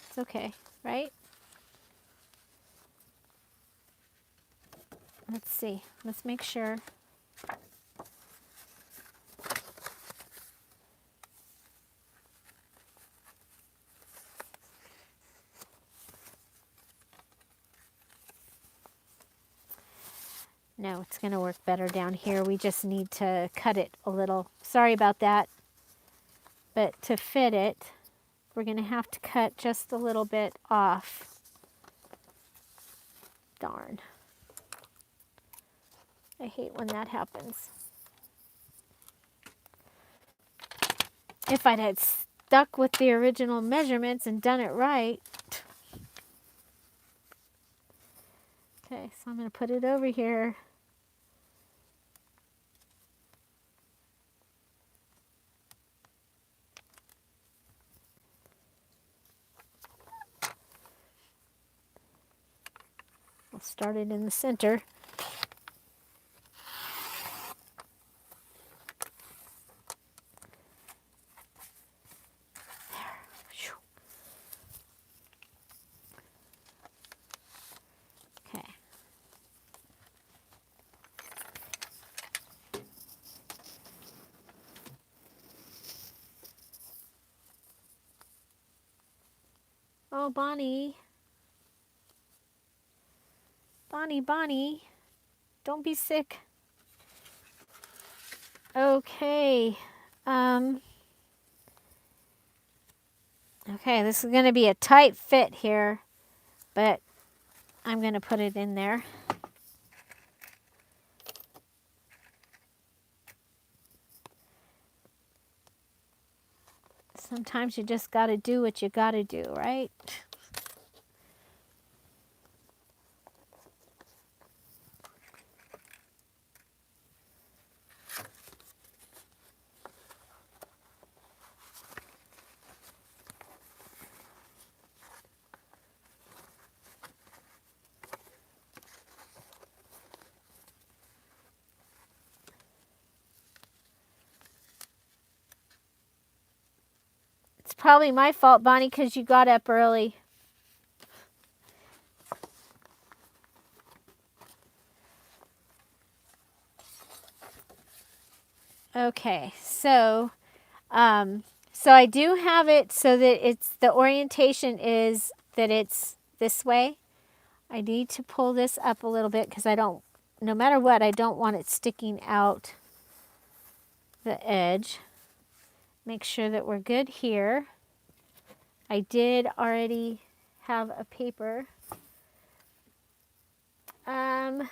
It's okay, right? Let's see, let's make sure. No, it's going to work better down here. We just need to cut it a little. Sorry about that. But to fit it, we're going to have to cut just a little bit off. Darn. I hate when that happens. If I'd had stuck with the original measurements and done it right. Okay, so I'm going to put it over here. I'll start it in the center. Okay. Oh, Bonnie. Bonnie, don't be sick. Okay. Okay, this is going to be a tight fit here, but I'm going to put it in there. Sometimes you just got to do what you got to do, right? It's probably my fault, Bonnie, because you got up early. Okay, so I do have it so that the orientation is that it's this way. I need to pull this up a little bit because no matter what, I don't want it sticking out the edge. Make sure that we're good here. I did already have a paper. The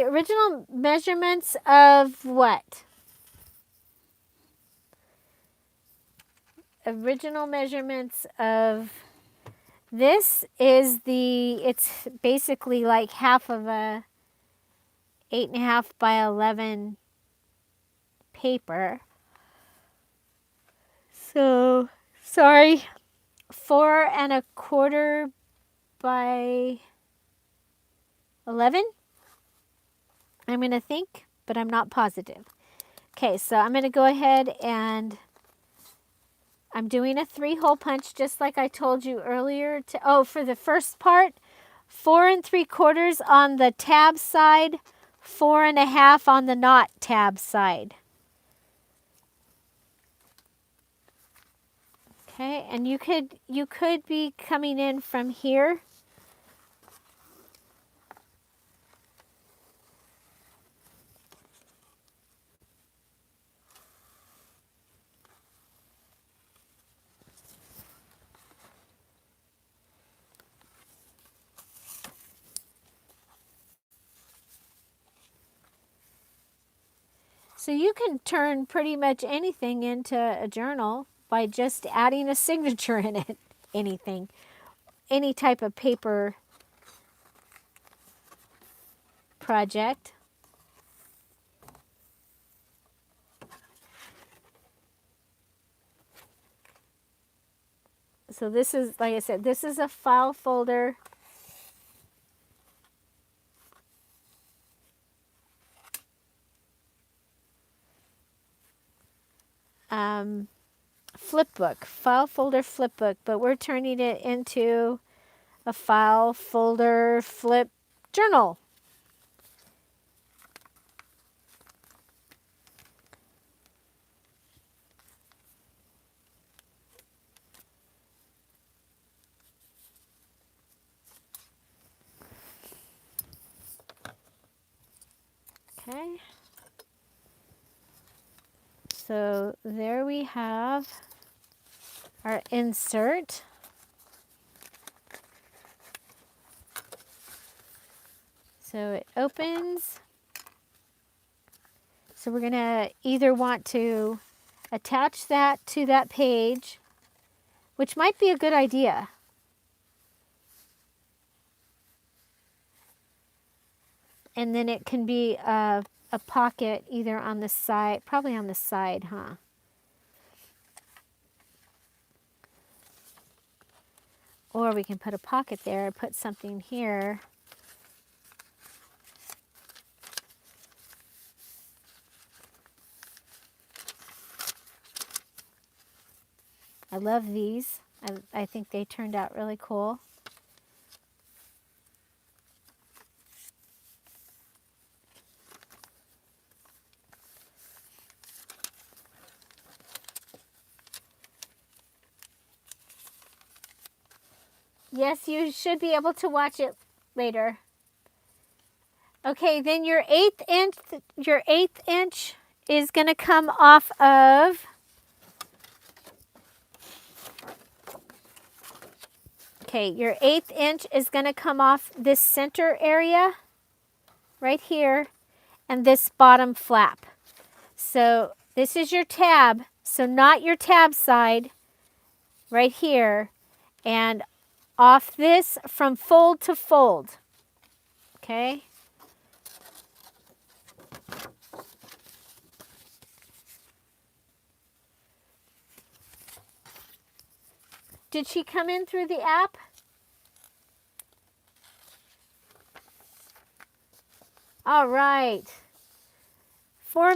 original measurements of what? Original measurements of this is it's basically like half of a 8.5 by 11 paper. So, sorry, 4.25 by 11, I'm going to think, but I'm not positive. Okay, so I'm going to go ahead and I'm doing a 3-hole punch just like I told you earlier. For the first part, 4 3/4 on the tab side, 4.5 on the not tab side. Okay, and you could be coming in from here. So you can turn pretty much anything into a journal by just adding a signature in it. Anything. Any type of paper project. So this is, like I said, this is a file folder. Flip book, file folder flip book, but we're turning it into a file folder flip journal. Okay. So there we have our insert. So it opens. So we're going to either want to attach that to that page, which might be a good idea. And then it can be a pocket either on the side, probably on the side, huh? Or we can put a pocket there, put something here. I love these. I think they turned out really cool. Yes, you should be able to watch it later. Okay, then your eighth inch is going to come off of your 1/8 inch is going to come off this center area right here and this bottom flap. So this is your tab, so not your tab side, right here and off this from fold to fold. Okay. Did she come in through the app? All right. 4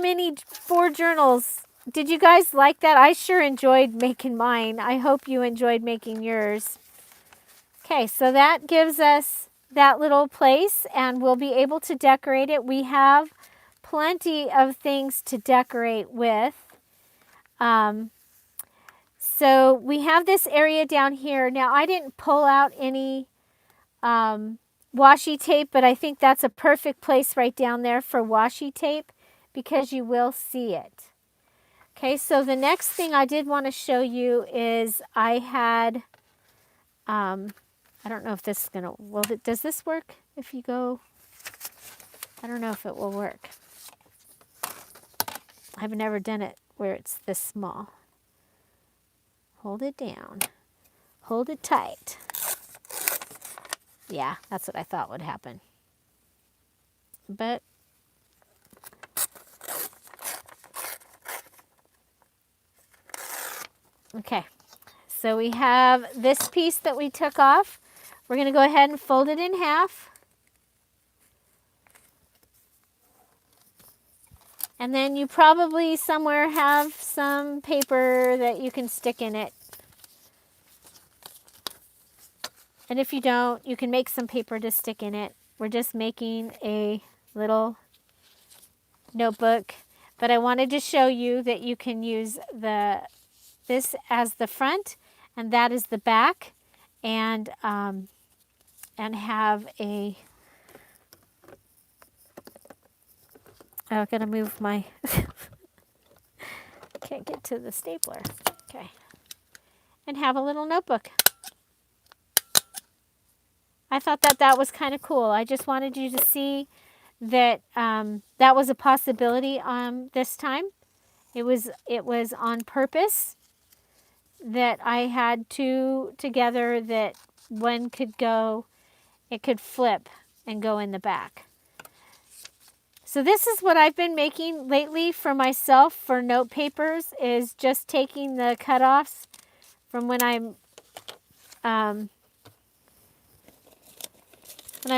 journals. Did you guys like that? I sure enjoyed making mine. I hope you enjoyed making yours. Okay, so that gives us that little place, and we'll be able to decorate it. We have plenty of things to decorate with. So we have this area down here. Now, I didn't pull out any washi tape, but I think that's a perfect place right down there for washi tape because you will see it. Okay, so the next thing I did want to show you is I had, I don't know if this is going to, does this work if you go? I don't know if it will work. I've never done it where it's this small. Hold it down. Hold it tight. Yeah, that's what I thought would happen. But okay, so we have this piece that we took off. We're going to go ahead and fold it in half. And then you probably somewhere have some paper that you can stick in it. And if you don't, you can make some paper to stick in it. We're just making a little notebook. But I wanted to show you that you can use this as the front, and that is the back, and have a. Oh, I'm gonna move my. Can't get to the stapler. Okay, and have a little notebook. I thought that was kind of cool. I just wanted you to see that that was a possibility this time. It was on purpose that I had 2 together that one could go, it could flip and go in the back. So this is what I've been making lately for myself for note papers, is just taking the cutoffs from when I'm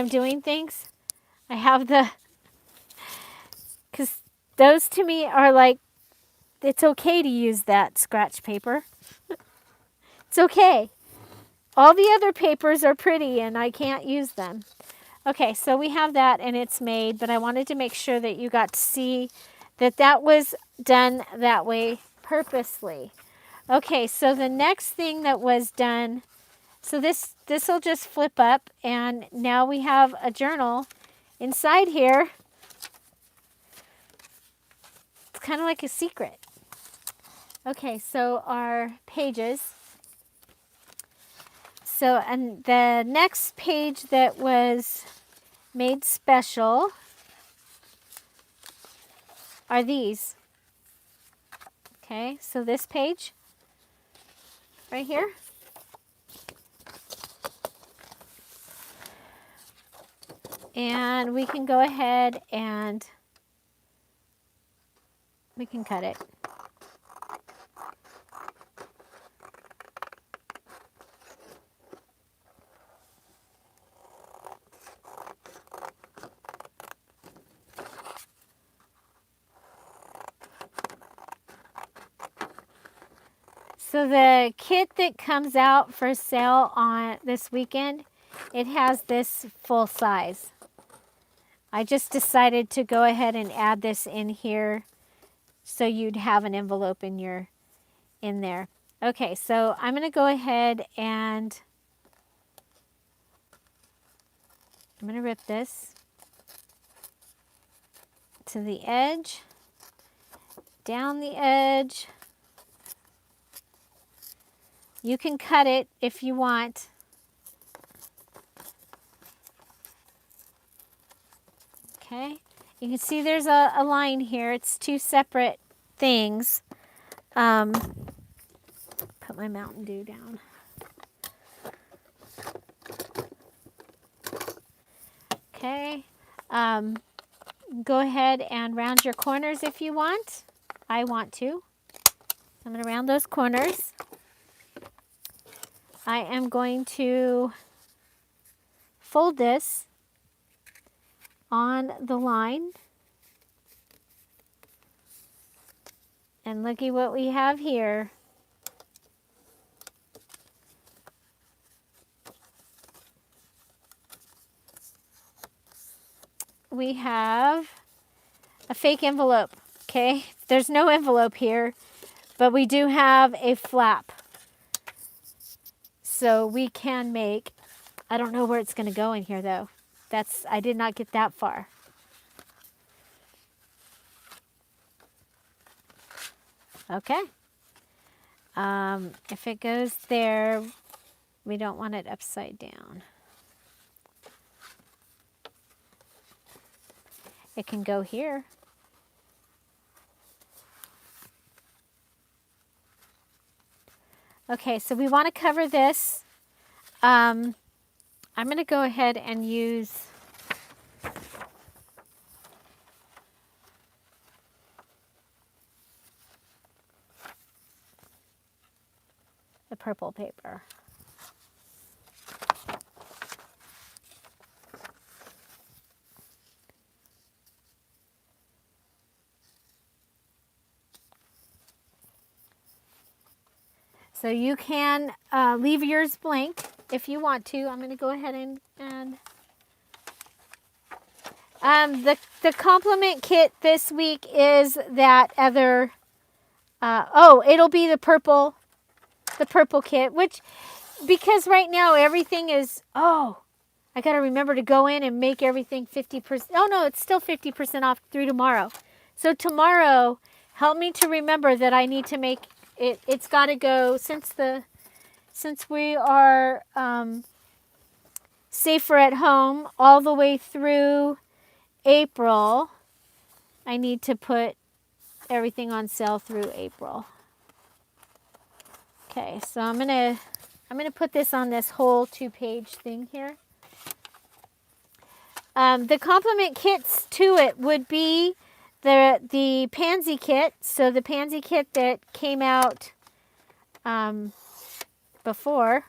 doing things. I have because those to me are like, it's okay to use that scratch paper. It's okay. All the other papers are pretty and I can't use them. Okay, so we have that and it's made, but I wanted to make sure that you got to see that was done that way purposely. Okay, so the next thing that was done, so this will just flip up, and now we have a journal inside here. It's kind of like a secret. Okay, so our pages. So, and the next page that was made special are these. Okay, so this page right here. And we can go ahead and we can cut it. So the kit that comes out for sale on this weekend, it has this full size. I just decided to go ahead and add this in here so you'd have an envelope in there. Okay, so I'm going to go ahead and I'm going to rip this to the edge, down the edge. You can cut it if you want. Okay, you can see there's a line here. It's 2 separate things. Put put my Mountain Dew down. Okay. Go ahead and round your corners if you want. I want to. I'm going to round those corners. I am going to fold this on the line. And looky what we have here. We have a fake envelope, okay? There's no envelope here, but we do have a flap. So we can make, I don't know where it's going to go in here though. I did not get that far. Okay. If it goes there, we don't want it upside down. It can go here. Okay, so we want to cover this. I'm going to go ahead and use the purple paper. So you can leave yours blank if you want to. I'm going to go ahead and the compliment kit this week is that other. It'll be the purple kit, which because right now everything is. Oh, I got to remember to go in and make everything 50%. Oh no, it's still 50% off through tomorrow. So tomorrow, help me to remember that I need to make. It's got to go since we are safer at home all the way through April. I need to put everything on sale through April. Okay, so I'm gonna put this on this whole 2-page thing here. The complement kits to it would be the pansy kit. So the pansy kit that came out before.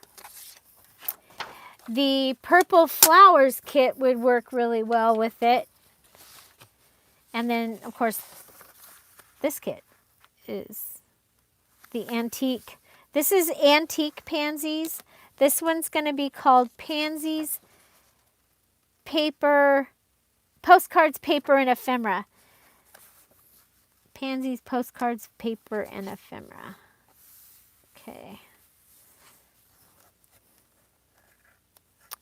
The purple flowers kit would work really well with it. And then, of course, this kit is the antique. This is antique pansies. This one's going to be called Pansies, Paper, Postcards, Paper, and Ephemera. Pansies, Postcards, Paper, and Ephemera. Okay.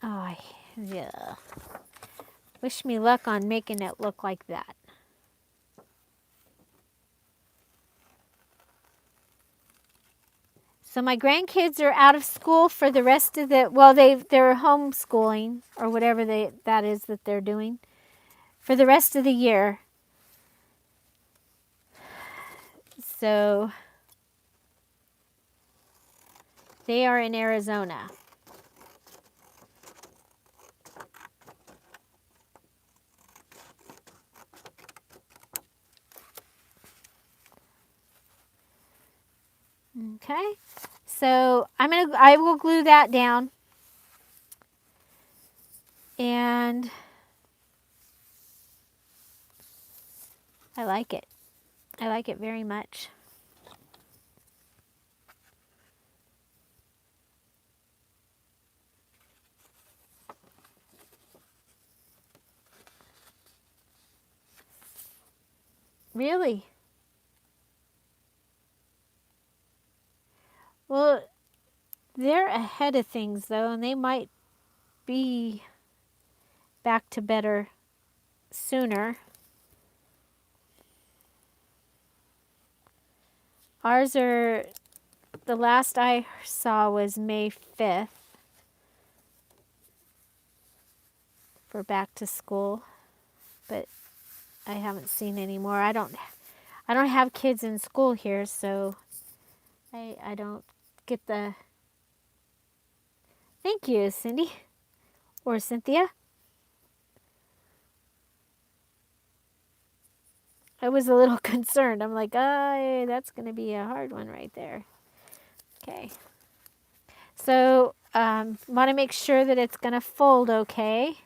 Oh, yeah. Wish me luck on making it look like that. So my grandkids are out of school for the rest of the, well, they're homeschooling or whatever that is that they're doing for the rest of the year. So they are in Arizona. Okay, so I will glue that down, and I like it. I like it very much. Really? Well, they're ahead of things though, and they might be back to better sooner. Ours are, the last I saw was May 5th for back to school, but I haven't seen any more. I don't have kids in school here, so I don't get the, thank you, Cindy, or Cynthia. I was a little concerned. I'm like, that's going to be a hard one right there. Okay. So, want to make sure that it's going to fold okay.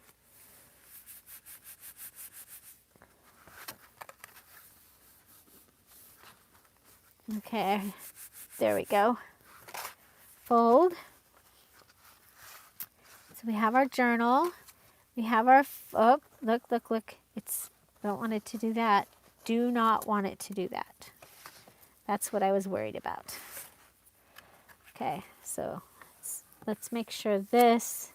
Okay, there we go. Fold. So we have our journal. We have our, oh, look. Don't want it to do that. Do not want it to do that. That's what I was worried about. Okay, so let's make sure this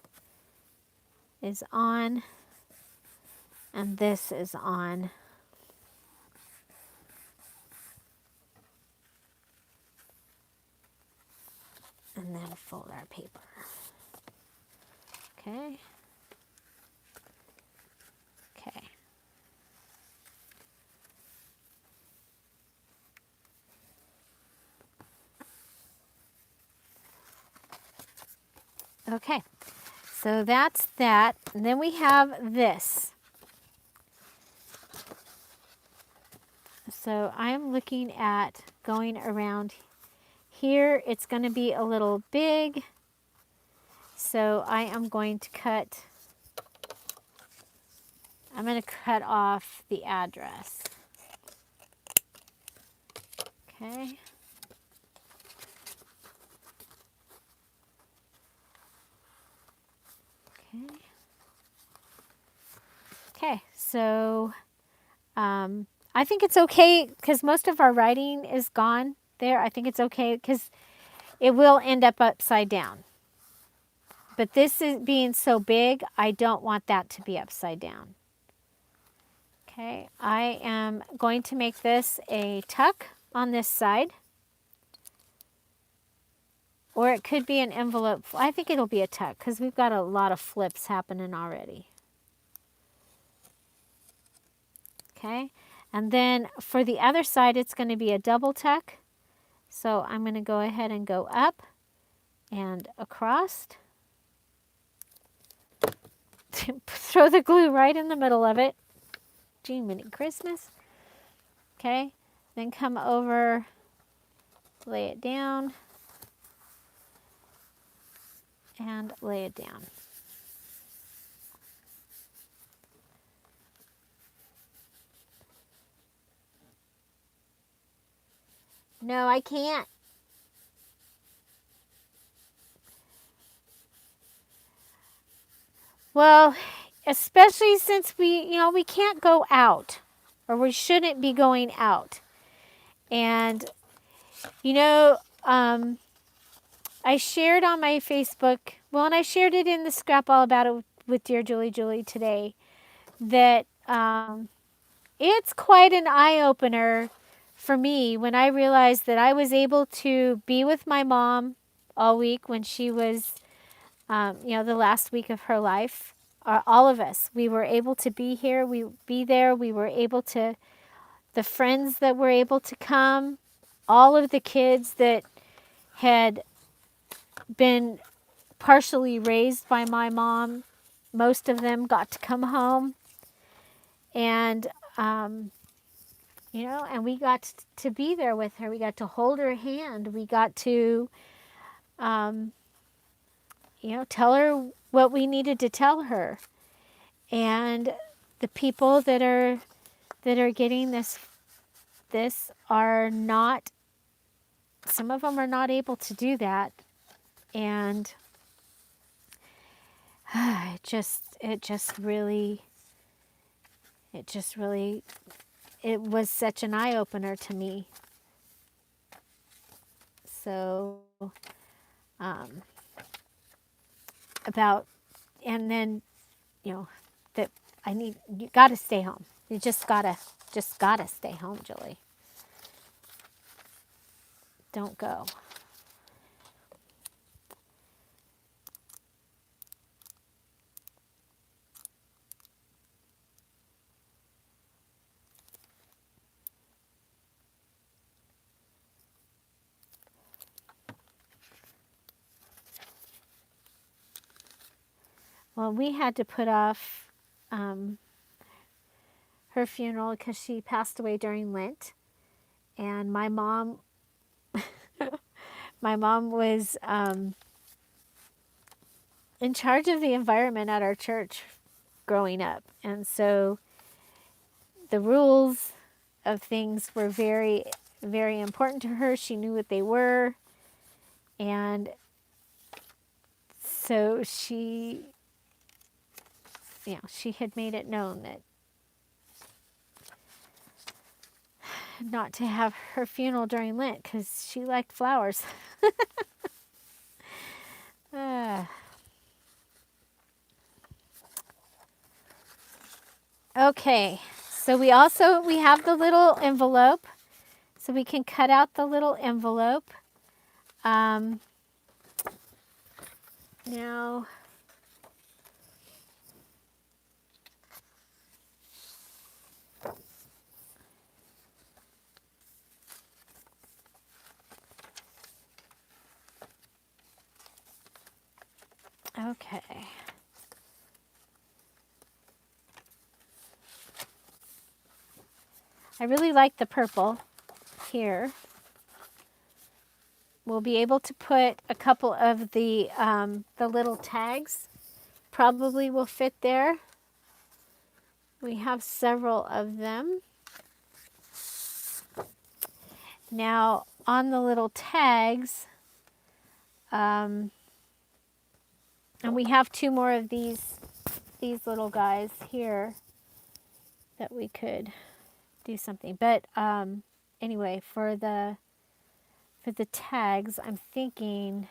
is on and this is on. And then fold our paper. Okay. Okay. Okay. So that's that. And then we have this. So I'm looking at going around here. It's going to be a little big. So I am going to cut, I'm going to cut off the address. Okay. Okay. Okay, so I think it's okay because most of our writing is gone there. I think it's okay because it will end up upside down. But this is being so big, I don't want that to be upside down. Okay, I am going to make this a tuck on this side. Or it could be an envelope. I think it'll be a tuck because we've got a lot of flips happening already. Okay, and then for the other side, it's going to be a double tuck. So I'm going to go ahead and go up and across. Throw the glue right in the middle of it. Gee, mini Christmas. Okay, then come over, lay it down, and lay it down. No, I can't. Well, especially since we can't go out, or we shouldn't be going out. And, I shared on my Facebook, well, and I shared it in the scrap all about it with Dear Julie today, that it's quite an eye-opener for me when I realized that I was able to be with my mom all week when she was, the last week of her life. All of us, we were able to be here, be there, we were able to, the friends that were able to come, all of the kids that had been partially raised by my mom, most of them got to come home. And, and we got to be there with her. We got to hold her hand. We got to, tell her what we needed to tell her. And the people that are getting this are not, some of them are not able to do that. And it just really, it was such an eye-opener to me. So, and then, that you gotta stay home. You just gotta stay home, Julie. Don't go. Well, we had to put off um, her funeral because she passed away during Lent, and my mom was in charge of the environment at our church growing up, and so the rules of things were very, very important to her. She knew what they were, and so she had made it known that not to have her funeral during Lent because she liked flowers. uh, okay, so we have the little envelope, so we can cut out the little envelope. Now, okay. I really like the purple here. We'll be able to put a couple of the little tags. Probably will fit there. We have several of them. Now, on the little tags, and we have two more of these little guys here that we could do something. But anyway, for the tags, I'm thinking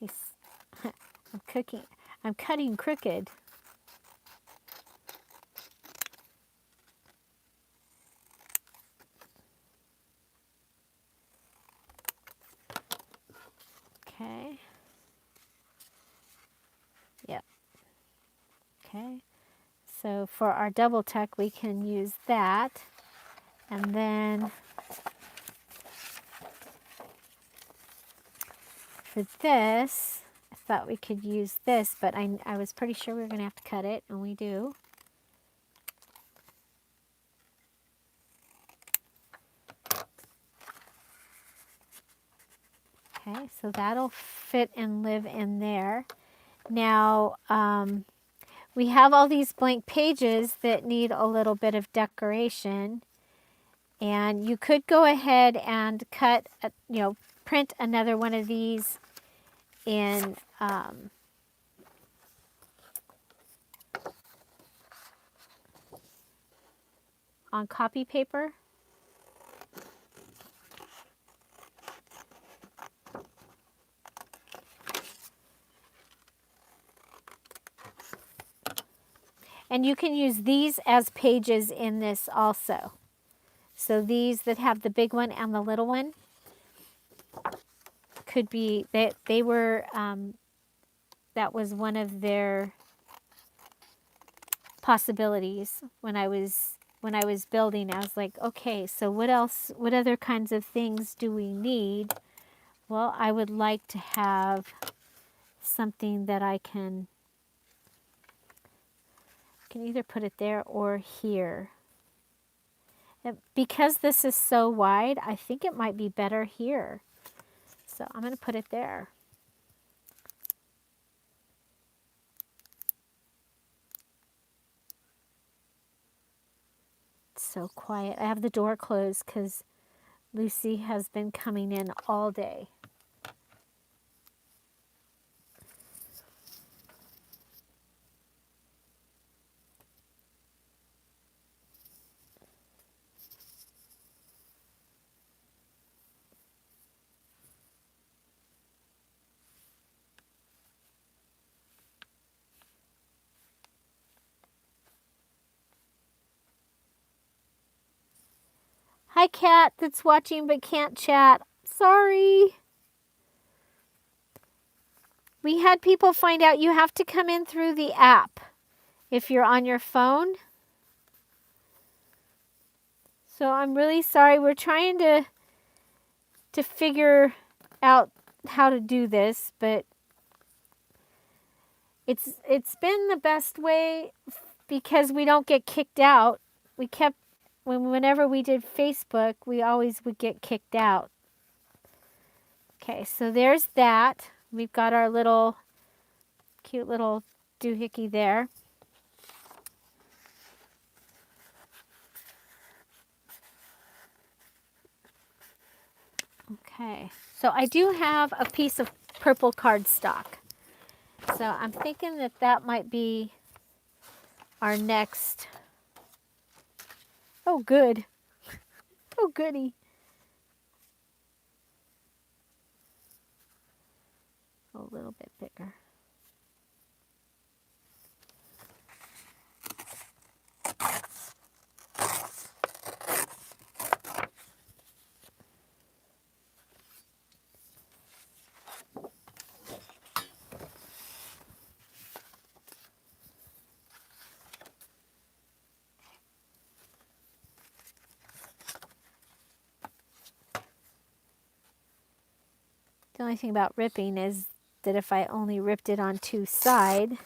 these. I'm cutting crooked. Okay. Yep. Okay. So for our double tuck, we can use that. And then for this, I thought we could use this, but I was pretty sure we were going to have to cut it, and we do. Okay, so that'll fit and live in there. Now, we have all these blank pages that need a little bit of decoration. And you could go ahead and cut, print another one of these in on copy paper. And you can use these as pages in this also. So these that have the big one and the little one could be, they were, that was one of their possibilities when I was building. I was like, okay, so what other kinds of things do we need? Well, I would like to have something that I can either put it there or here. Because this is so wide, I think it might be better here. So I'm going to put it there. It's so quiet. I have the door closed because Lucy has been coming in all day. Hi, cat that's watching but can't chat. Sorry. We had people find out you have to come in through the app if you're on your phone. So I'm really sorry. We're trying to figure out how to do this, but it's been the best way because we don't get kicked out. We kept whenever we did Facebook, we always would get kicked out. Okay, so there's that. We've got our little cute little doohickey there. Okay, so I do have a piece of purple cardstock. So I'm thinking that that might be our next. Oh, good. Oh, goody. A little bit bigger. The only thing about ripping is that if I only ripped it on two sides,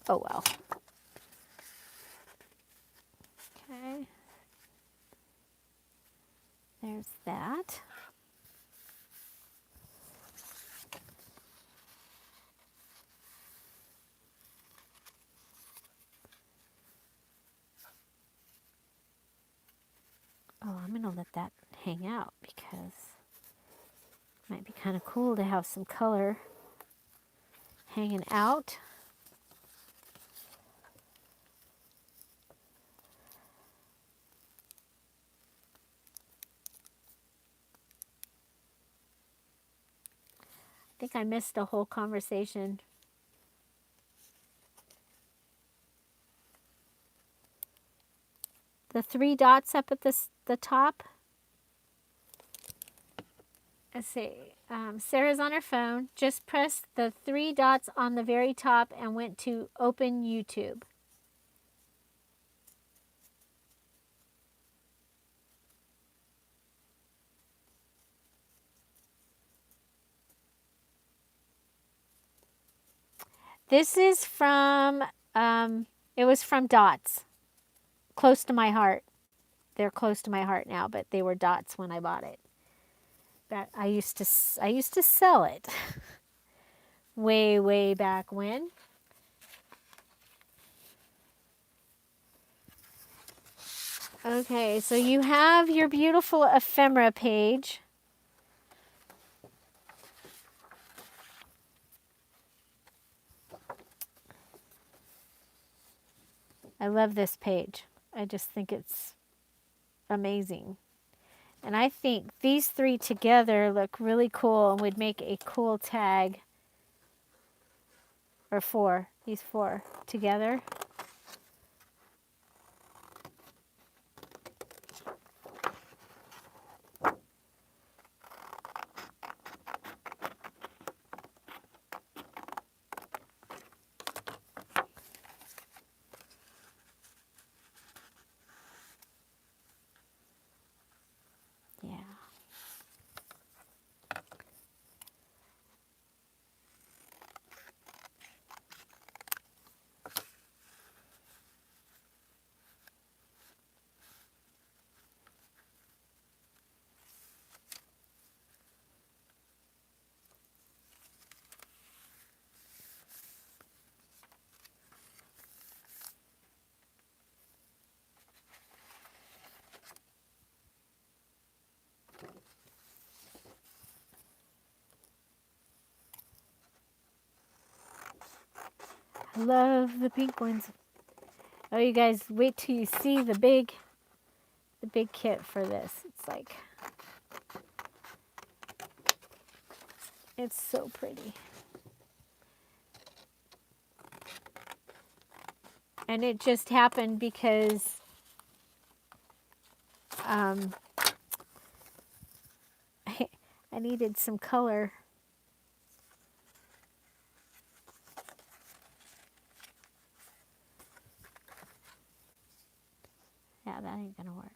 oh well. Okay. There's that. Oh, I'm going to let that hang out because it might be kind of cool to have some color hanging out. I think I missed a whole conversation. The three dots up at the top. Let's see. Sarah's on her phone. Just press the three dots on the very top and went to open YouTube. This is from, it was from Dots. Close to my heart. They're close to my heart now, but they were Dots when I bought it. But I used to sell it way back when. Okay, so you have your beautiful ephemera page. I love this page. I just think it's amazing. And I think these three together look really cool and would make a cool tag. Or four, these four together. Yeah. I love the pink ones. Oh, you guys, wait till you see the big kit for this. It's like, it's so pretty. And it just happened because um, I needed some color. Yeah, that ain't gonna work.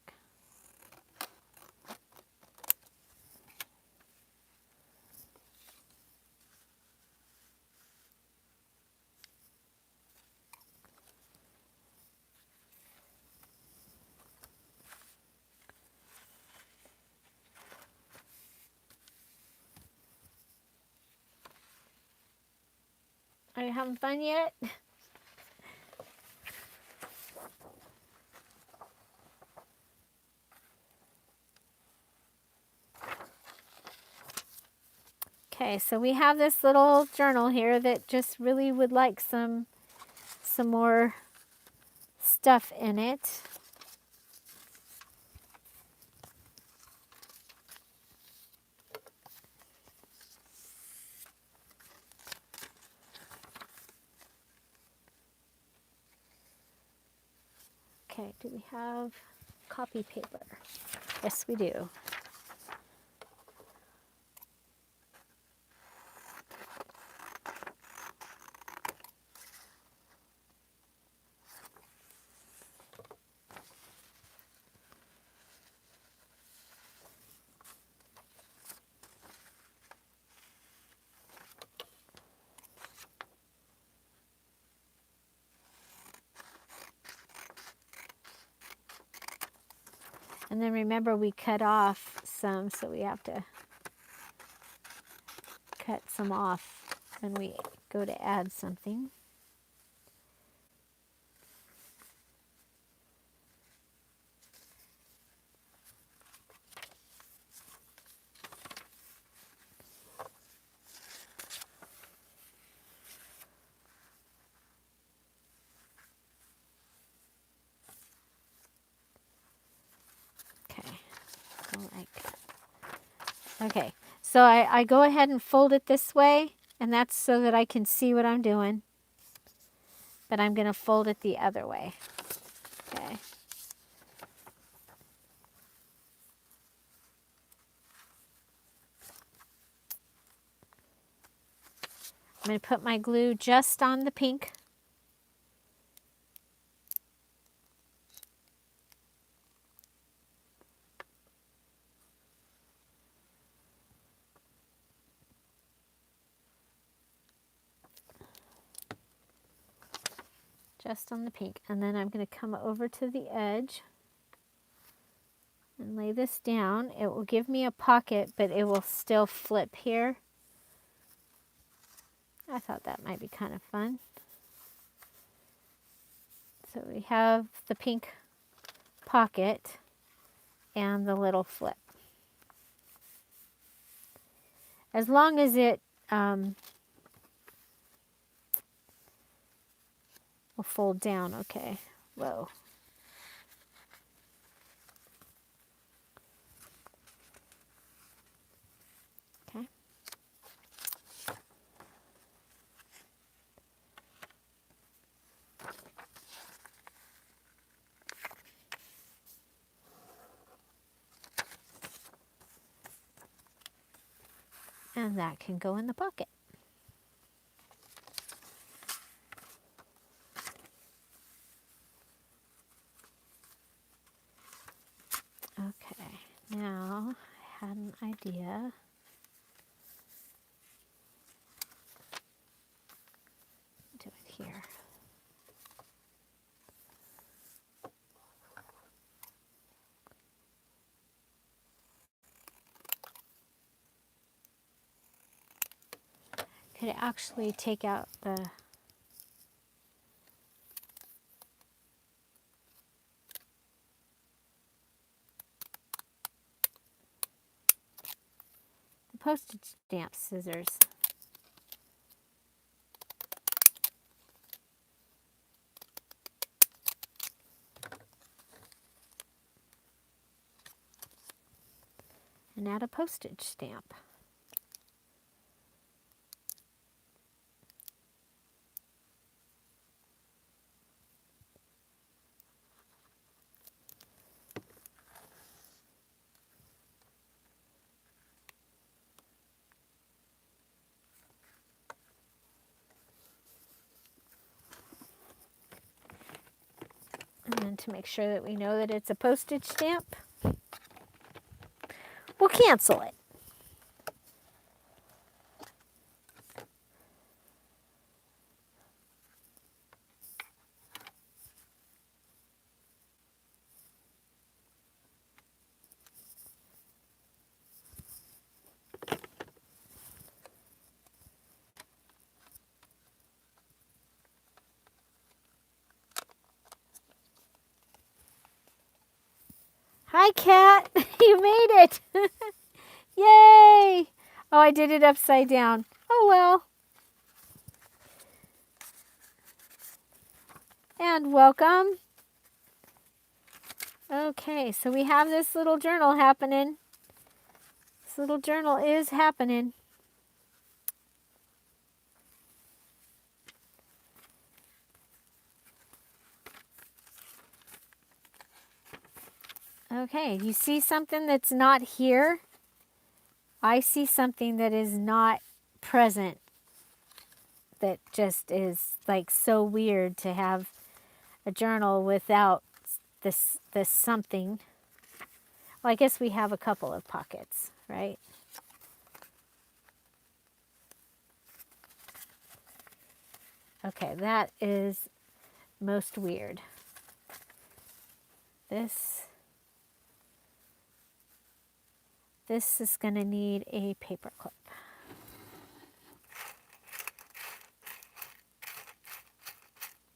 Are you having fun yet? Okay, so we have this little journal here that just really would like some more stuff in it. Okay, do we have copy paper? Yes, we do. And then remember we cut off some, so we have to cut some off when we go to add something. Okay, so I go ahead and fold it this way, and that's so that I can see what I'm doing. But I'm going to fold it the other way. Okay. I'm going to put my glue just on the pink. Just on the pink. And then I'm going to come over to the edge and lay this down. It will give me a pocket, but it will still flip here. I thought that might be kind of fun. So we have the pink pocket and the little flip. As long as it will fold down, okay. Whoa. Okay. And that can go in the pocket. Okay, now I had an idea. Do it here. Could actually take out the postage stamp scissors. And add a postage stamp. And to make sure that we know that it's a postage stamp, we'll cancel it. Hi, Cat. You made it. Yay. Oh, I did it upside down. Oh, well. And welcome. Okay, so we have this little journal happening. This little journal is happening. Okay, you see something that's not here? I see something that is not present. That just is like so weird to have a journal without this something. Well, I guess we have a couple of pockets, right? Okay, that is most weird. This is going to need a paper clip.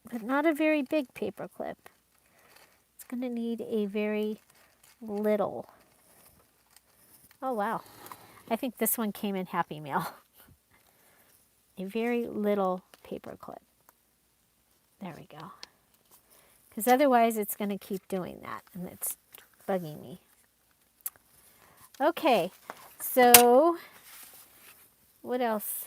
But not a very big paper clip. It's going to need a very little. Oh, wow. I think this one came in Happy Mail. A very little paper clip. There we go. Because otherwise it's going to keep doing that, and it's bugging me. Okay, so what else?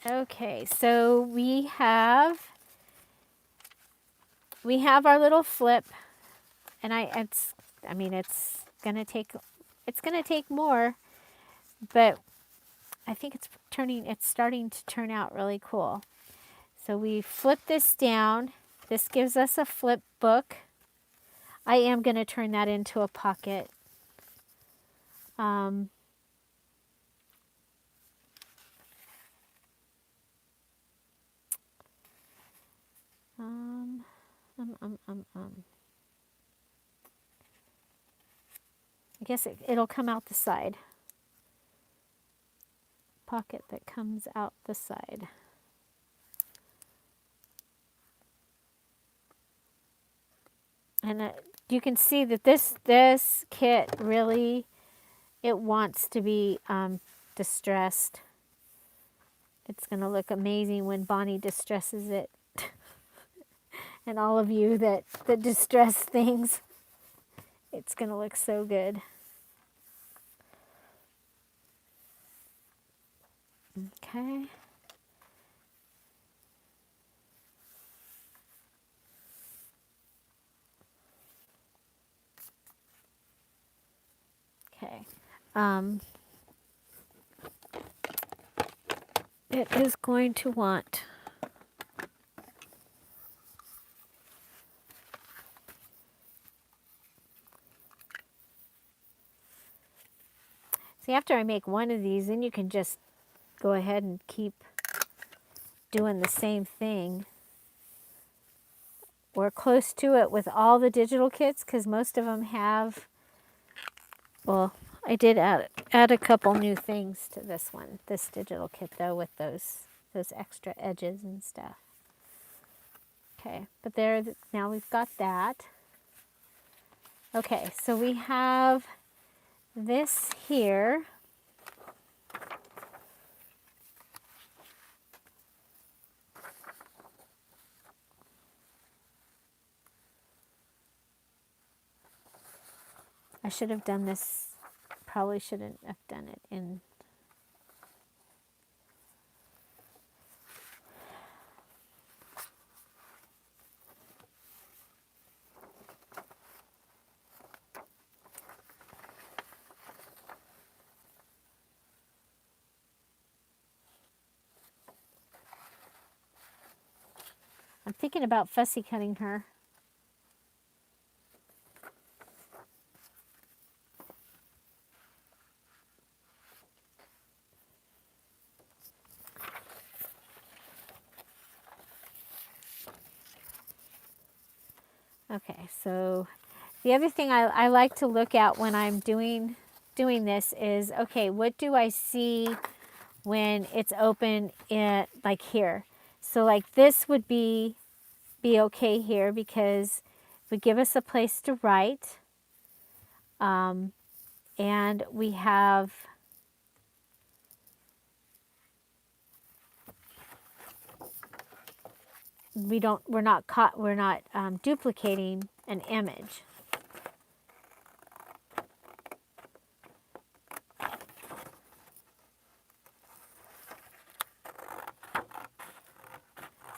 Okay, so we have our little flip, and it's gonna take more, but I think it's starting to turn out really cool. So we flip this down. This gives us a flip book. I am gonna turn that into a pocket. I guess it'll come out the side. Pocket that comes out the side. And you can see that this kit really, it wants to be distressed. It's going to look amazing when Bonnie distresses it. And all of you that distress things, it's going to look so good. Okay. Okay. It is going to want see, after I make one of these, then you can just go ahead and keep doing the same thing. We're close to it with all the digital kits because most of them have, well, I did add a couple new things to this one, this digital kit though, with those extra edges and stuff. Okay, but now we've got that. Okay, so we have this here. I should have done this, probably shouldn't have done it in. I'm thinking about fussy cutting her. Okay, so the other thing I like to look at when I'm doing this is, okay, what do I see when it's open in, like here? So like this would be okay here because it would give us a place to write. And we have, we're not duplicating an image.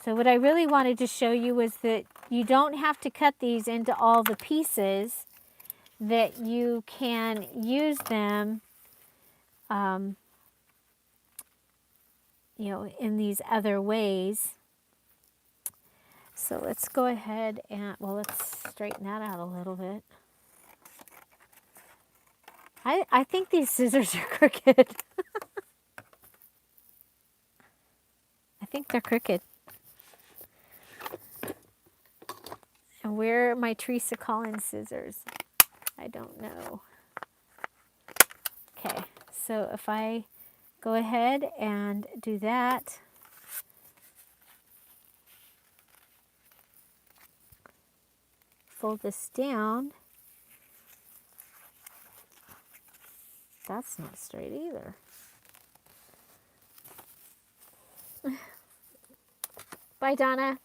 So what I really wanted to show you was that you don't have to cut these into all the pieces, that you can use them, you know, in these other ways. So let's go ahead and, well, let's straighten that out a little bit. I think these scissors are crooked. I think they're crooked. And where are my Teresa Collins scissors? I don't know. Okay, so if I go ahead and do that, fold this down, that's not straight either. Bye, Donna.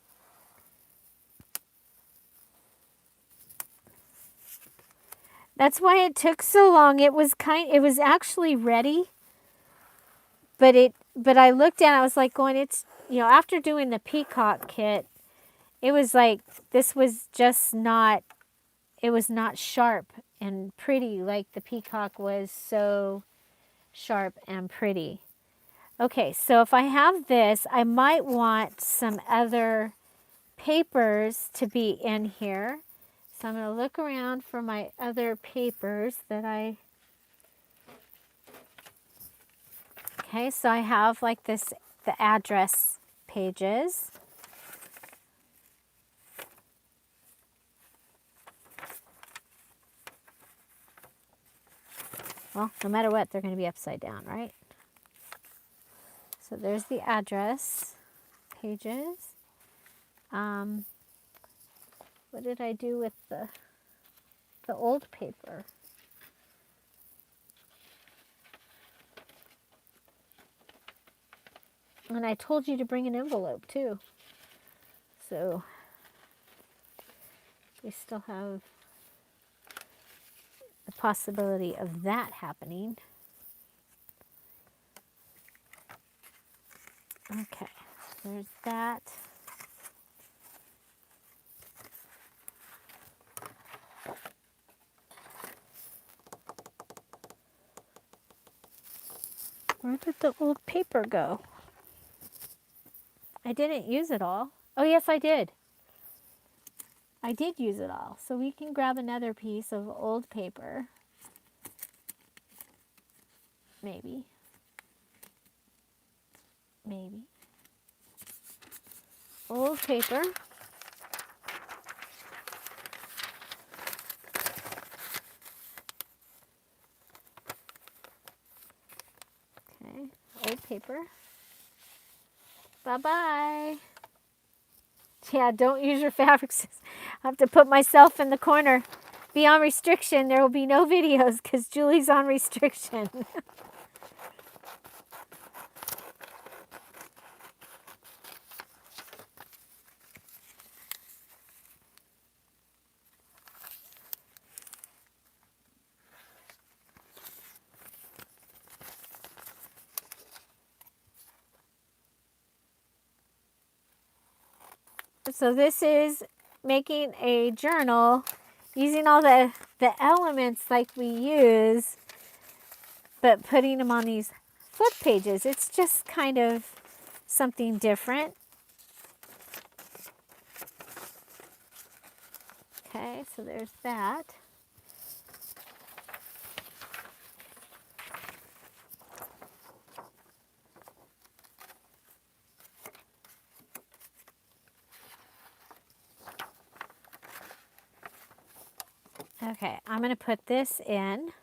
That's why it took so long. It was actually ready, but I looked at it, I was like going, it's, you know, after doing the peacock kit, it was like, this was just not, it was not sharp and pretty like the peacock was so sharp and pretty. Okay, so if I have this, I might want some other papers to be in here. So I'm going to look around for my other papers that I... Okay, so I have like this, the address pages. Well, no matter what, they're going to be upside down, right? So there's the address pages. What did I do with the old paper? And I told you to bring an envelope too. So we still have the possibility of that happening. Okay, there's that. Where did the old paper go? I didn't use it all. Oh, yes, I did. I did use it all. So we can grab another piece of old paper. Maybe. Maybe. Old paper. Okay, old paper. Bye-bye. Yeah, don't use your fabric scissors. I have to put myself in the corner. Be on restriction. There will be no videos because Julie's on restriction. So this is making a journal using all the elements like we use, but putting them on these flip pages. It's just kind of something different. Okay, so there's that. Okay, I'm going to put this in.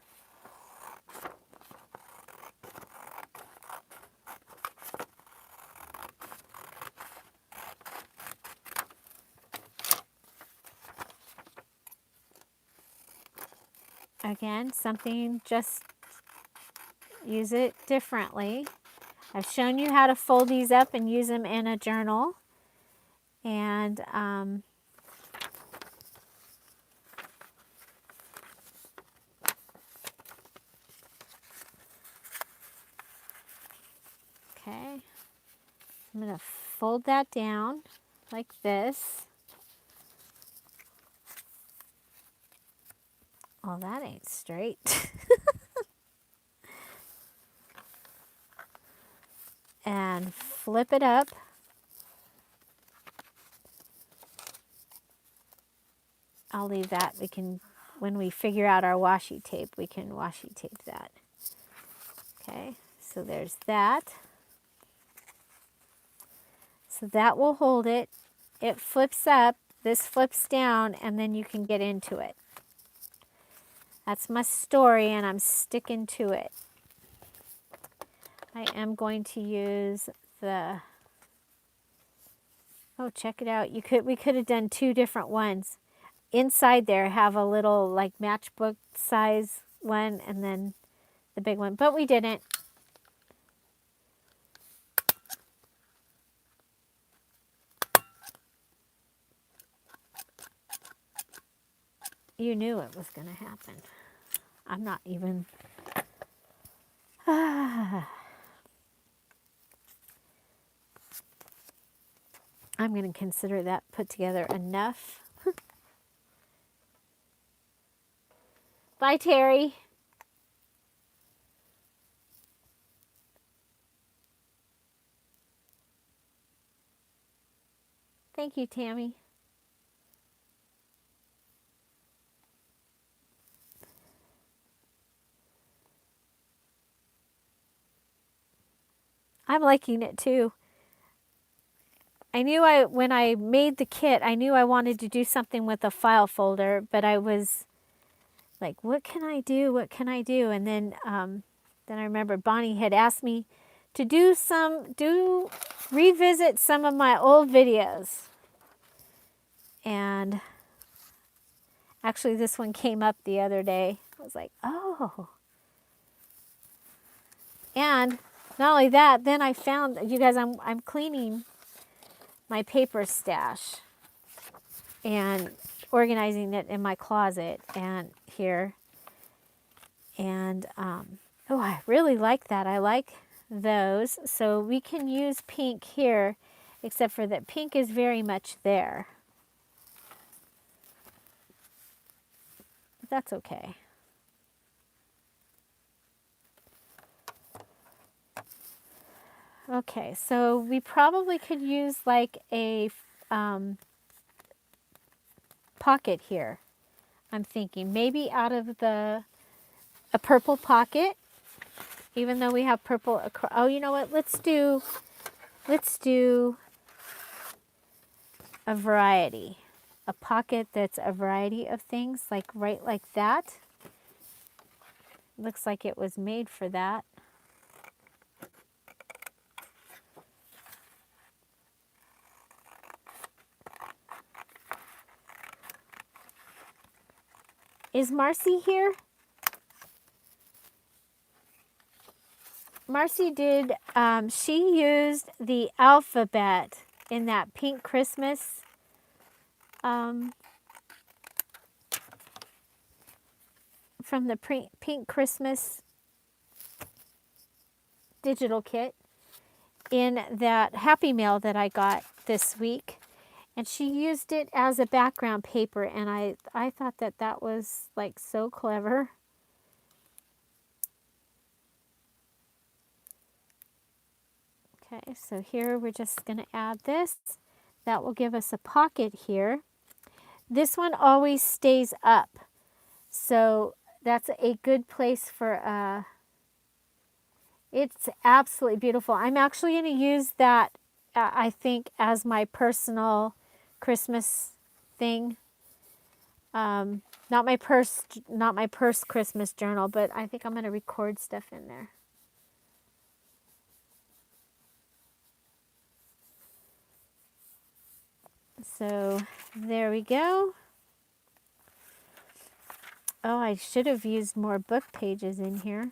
Again, something, just use it differently. I've shown you how to fold these up and use them in a journal. And okay, I'm going to fold that down like this. Oh, that ain't straight. And flip it up. I'll leave that. We can, when we figure out our washi tape, we can washi tape that. Okay, so there's that. So that will hold it. It flips up, this flips down, and then you can get into it. That's my story, and I'm sticking to it. I am going to use the, oh, check it out. We could have done two different ones. Inside there have a little like matchbook size one and then the big one, but we didn't. You knew it was going to happen. I'm not even. I'm going to consider that put together enough. Bye, Terry. Thank you, Tammy. I'm liking it too. I knew when I made the kit, I knew I wanted to do something with a file folder, but I was like, what can I do? What can I do? And then I remember Bonnie had asked me to revisit some of my old videos. And actually this one came up the other day. I was like, oh. And not only that, then I found, you guys, I'm cleaning my paper stash and organizing it in my closet and here. And, oh, I really like that. I like those. So we can use pink here, except for that pink is very much there. But that's okay. Okay, so we probably could use like a pocket here. I'm thinking maybe out of a purple pocket, even though we have purple. Oh, you know what? Let's do a variety, a pocket that's a variety of things, like right like that. Looks like it was made for that. Is Marcy here? Marcy did, she used the alphabet in that pink Christmas from the pink Christmas digital kit in that Happy Mail that I got this week. And she used it as a background paper, and I thought that was like so clever. Okay, so here we're just going to add this. That will give us a pocket here. this one always stays up. So that's a good place for, it's absolutely beautiful. I'm actually going to use that, I think, as my personal Christmas thing. Not my purse Christmas journal, but I think I'm going to record stuff in there. So there we go. Oh, I should have used more book pages in here.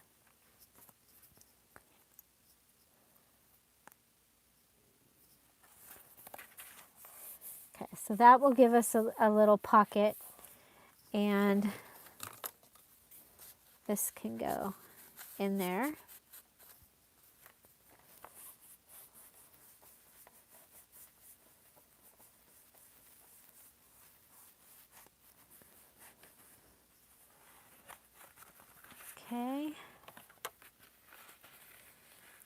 Okay, so that will give us a little pocket, and this can go in there. Okay.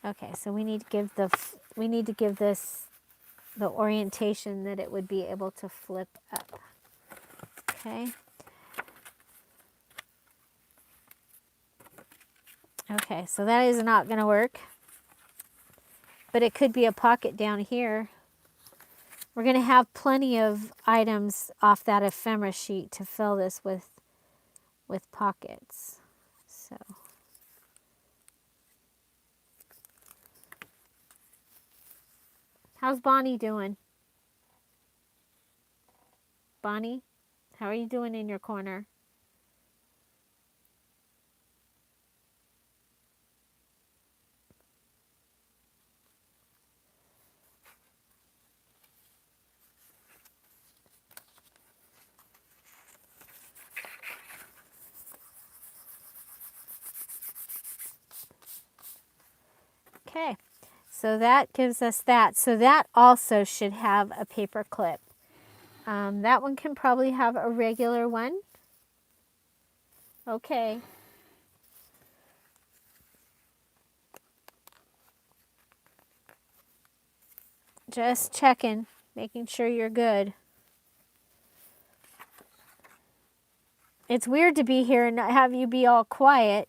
Okay, so we need to give this the orientation that it would be able to flip up. Okay. Okay, so that is not going to work, but it could be a pocket down here. We're going to have plenty of items off that ephemera sheet to fill this with pockets. So how's Bonnie doing? Bonnie, how are you doing in your corner? Okay, so that gives us that. So that also should have a paper clip. That one can probably have a regular one. Okay. Just checking, making sure you're good. It's weird to be here and not have you be all quiet.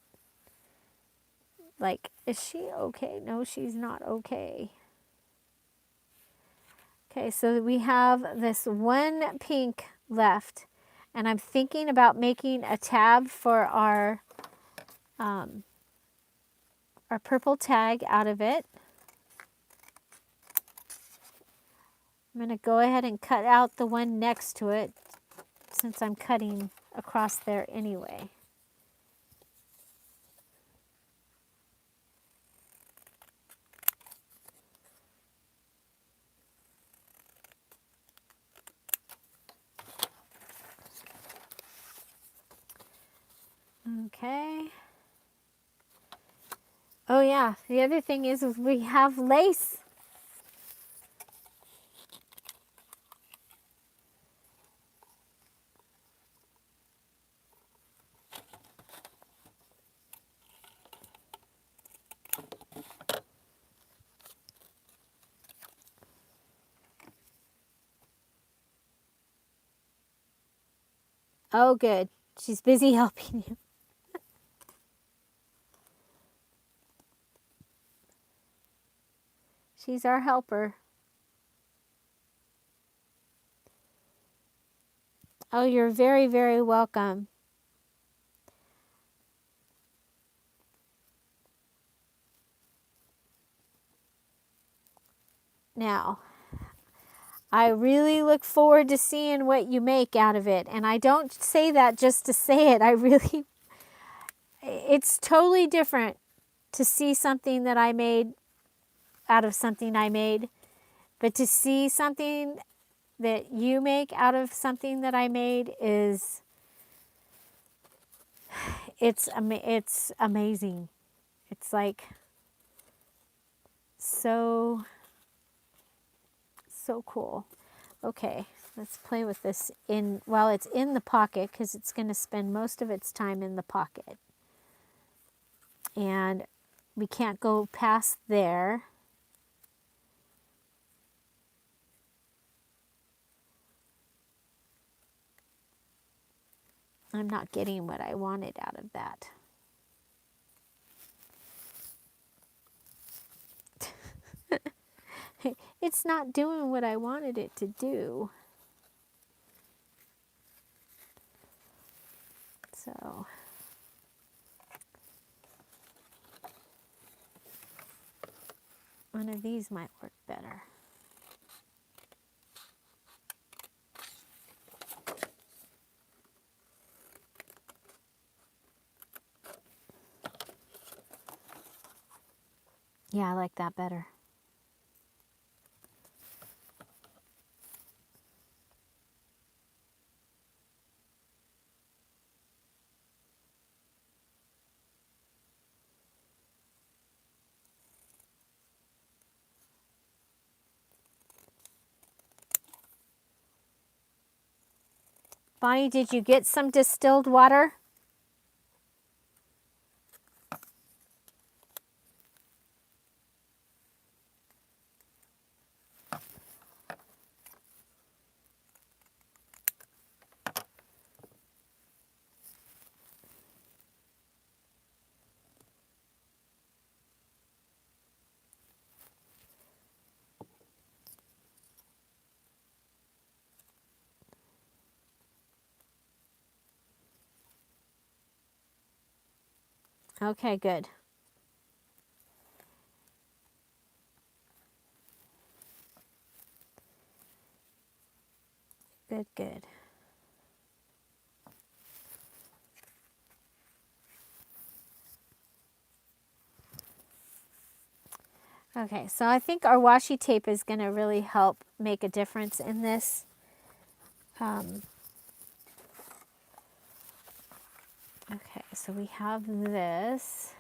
Like, is she okay? No, she's not okay. Okay, so we have this one pink left, and I'm thinking about making a tab for our purple tag out of it. I'm going to go ahead and cut out the one next to it since I'm cutting across there anyway. Okay. Oh yeah, the other thing is we have lace. Oh good, she's busy helping you. She's our helper. Oh, you're very, very welcome. Now, I really look forward to seeing what you make out of it. And I don't say that just to say it. It's totally different to see something that I made out of something I made. But to see something that you make out of something that I made it's amazing. It's like so cool. Okay, let's play with this while it's in the pocket, because it's going to spend most of its time in the pocket. And we can't go past there. I'm not getting what I wanted out of that. It's not doing what I wanted it to do. So one of these might work better. Yeah, I like that better. Bonnie, did you get some distilled water? Okay, good. Good, good. Okay, so I think our washi tape is going to really help make a difference in this. Okay, so we have this.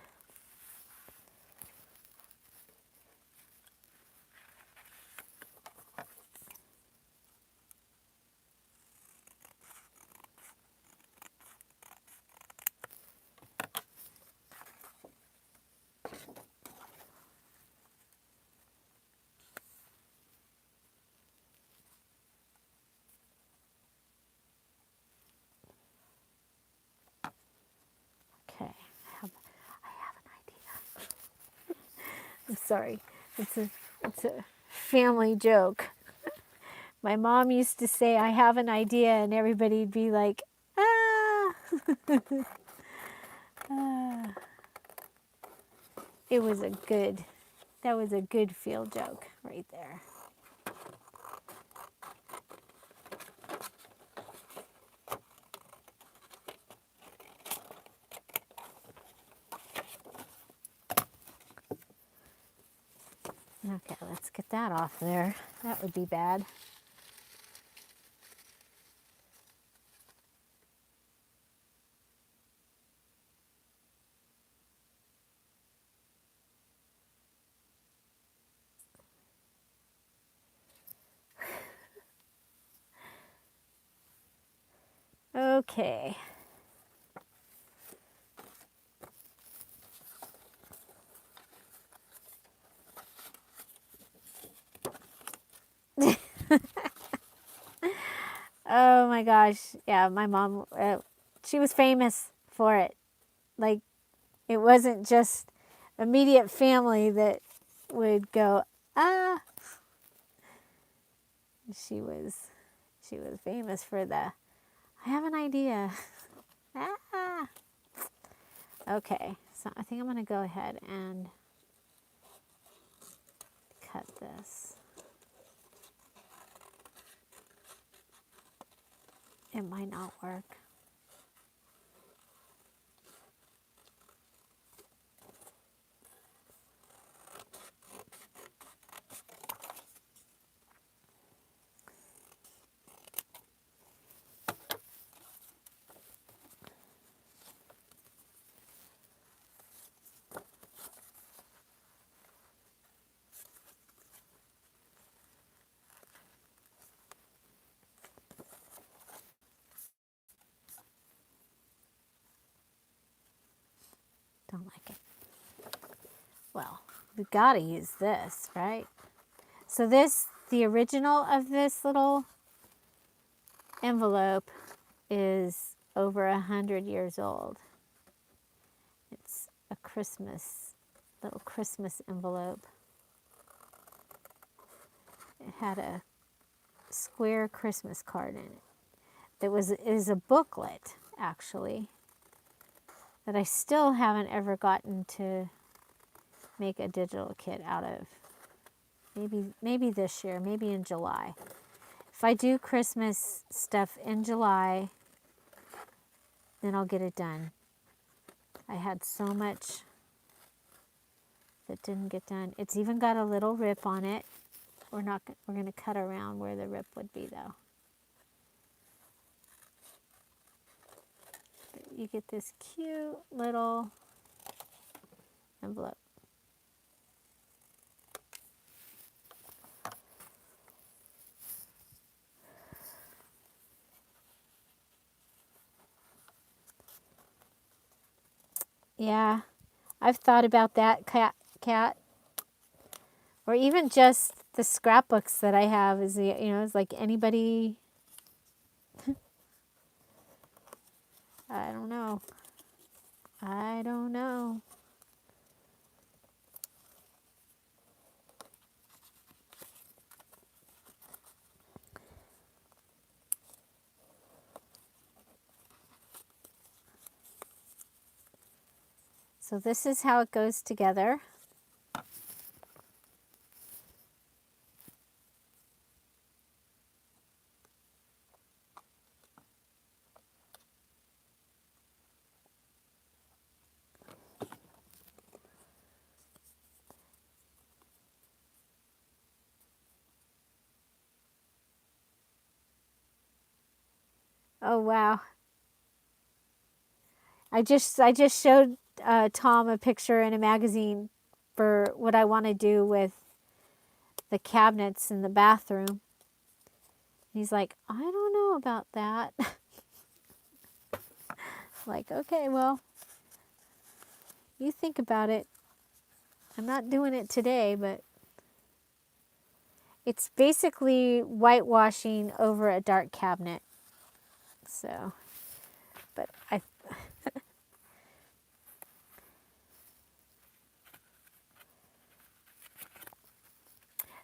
Okay, I have an idea. I'm sorry. It's a family joke. My mom used to say, I have an idea, and everybody'd be like, ah. Ah. It was that was a good field joke right there. Okay, let's get that off there. That would be bad. Okay. Oh my gosh. Yeah, my mom, she was famous for it. Like, it wasn't just immediate family that would go, ah. She was famous for the, I have an idea. Ah. Okay, so I think I'm going to go ahead and cut this. It might not work. Don't like it. Well, we've got to use this, right? So this, the original of this little envelope is over 100 years old. It's a little Christmas envelope. It had a square Christmas card in it. It is a booklet, actually, that I still haven't ever gotten to make a digital kit out of. Maybe this year, maybe in July. If I do Christmas stuff in July, then I'll get it done. I had so much that didn't get done. It's even got a little rip on it. We're going to cut around where the rip would be, though. But you get this cute little envelope. Yeah, I've thought about that, cat. Or even just the scrapbooks that I have is, it's like anybody, I don't know. So this is how it goes together. Oh wow. I just showed Tom a picture in a magazine for what I want to do with the cabinets in the bathroom. He's like, I don't know about that. Like, okay, well, you think about it. I'm not doing it today, but it's basically whitewashing over a dark cabinet. So, but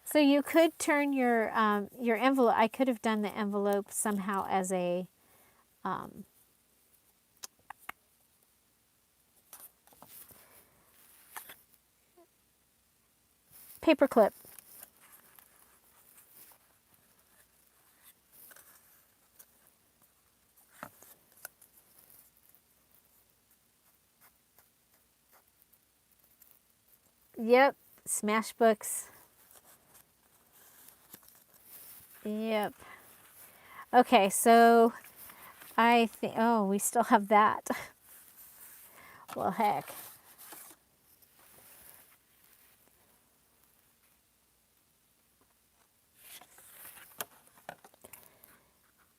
so you could turn your envelope. I could have done the envelope somehow as a paper clip. Yep, smash books. Yep. Okay, so I think, oh, we still have that. Well, heck.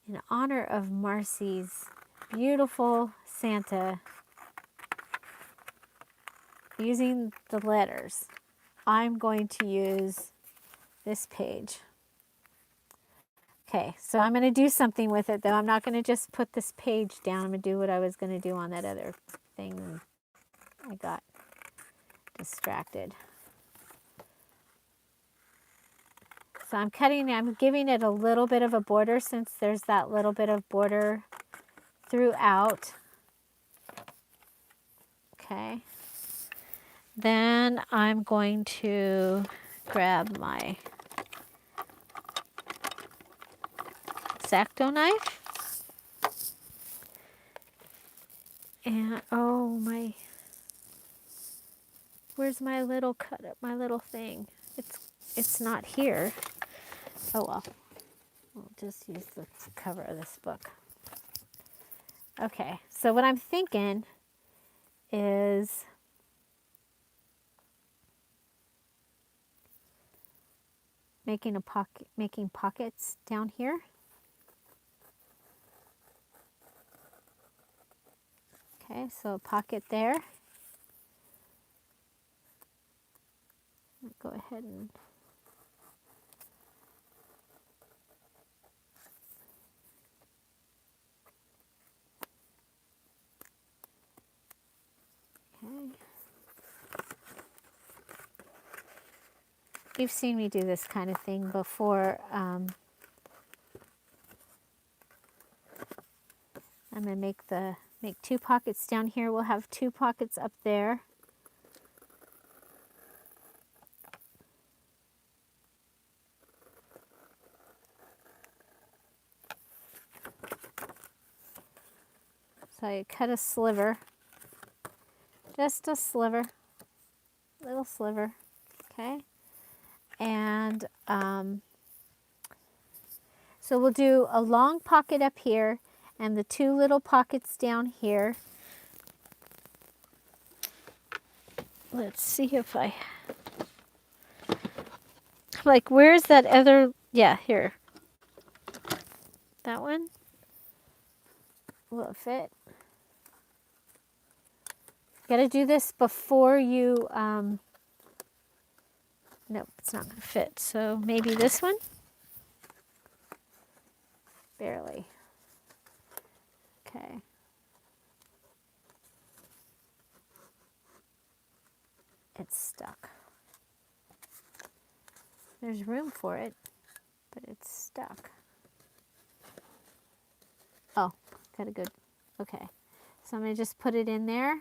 In honor of Marcy's beautiful Santa, using the letters, I'm going to use this page. Okay, so I'm going to do something with it, though. I'm not going to just put this page down. I'm going to do what I was going to do on that other thing. I got distracted. So I'm giving it a little bit of a border since there's that little bit of border throughout. Okay. Then I'm going to grab my X-Acto knife. And, oh my, where's my little my little thing? It's not here. Oh well, we'll just use the cover of this book. Okay, so what I'm thinking is making pockets down here. Okay, so a pocket there. Go ahead and You've seen me do this kind of thing before. I'm going to make 2 pockets down here. We'll have 2 pockets up there. So I cut a sliver, just a sliver, little sliver, okay? And so we'll do a long pocket up here and the 2 little pockets down here. Let's see if like, where's that other, yeah, here. That one will fit. Got to do this before you, nope, it's not going to fit. So maybe this one? Barely. Okay. It's stuck. There's room for it, but it's stuck. Oh, got a good, okay. So I'm going to just put it in there.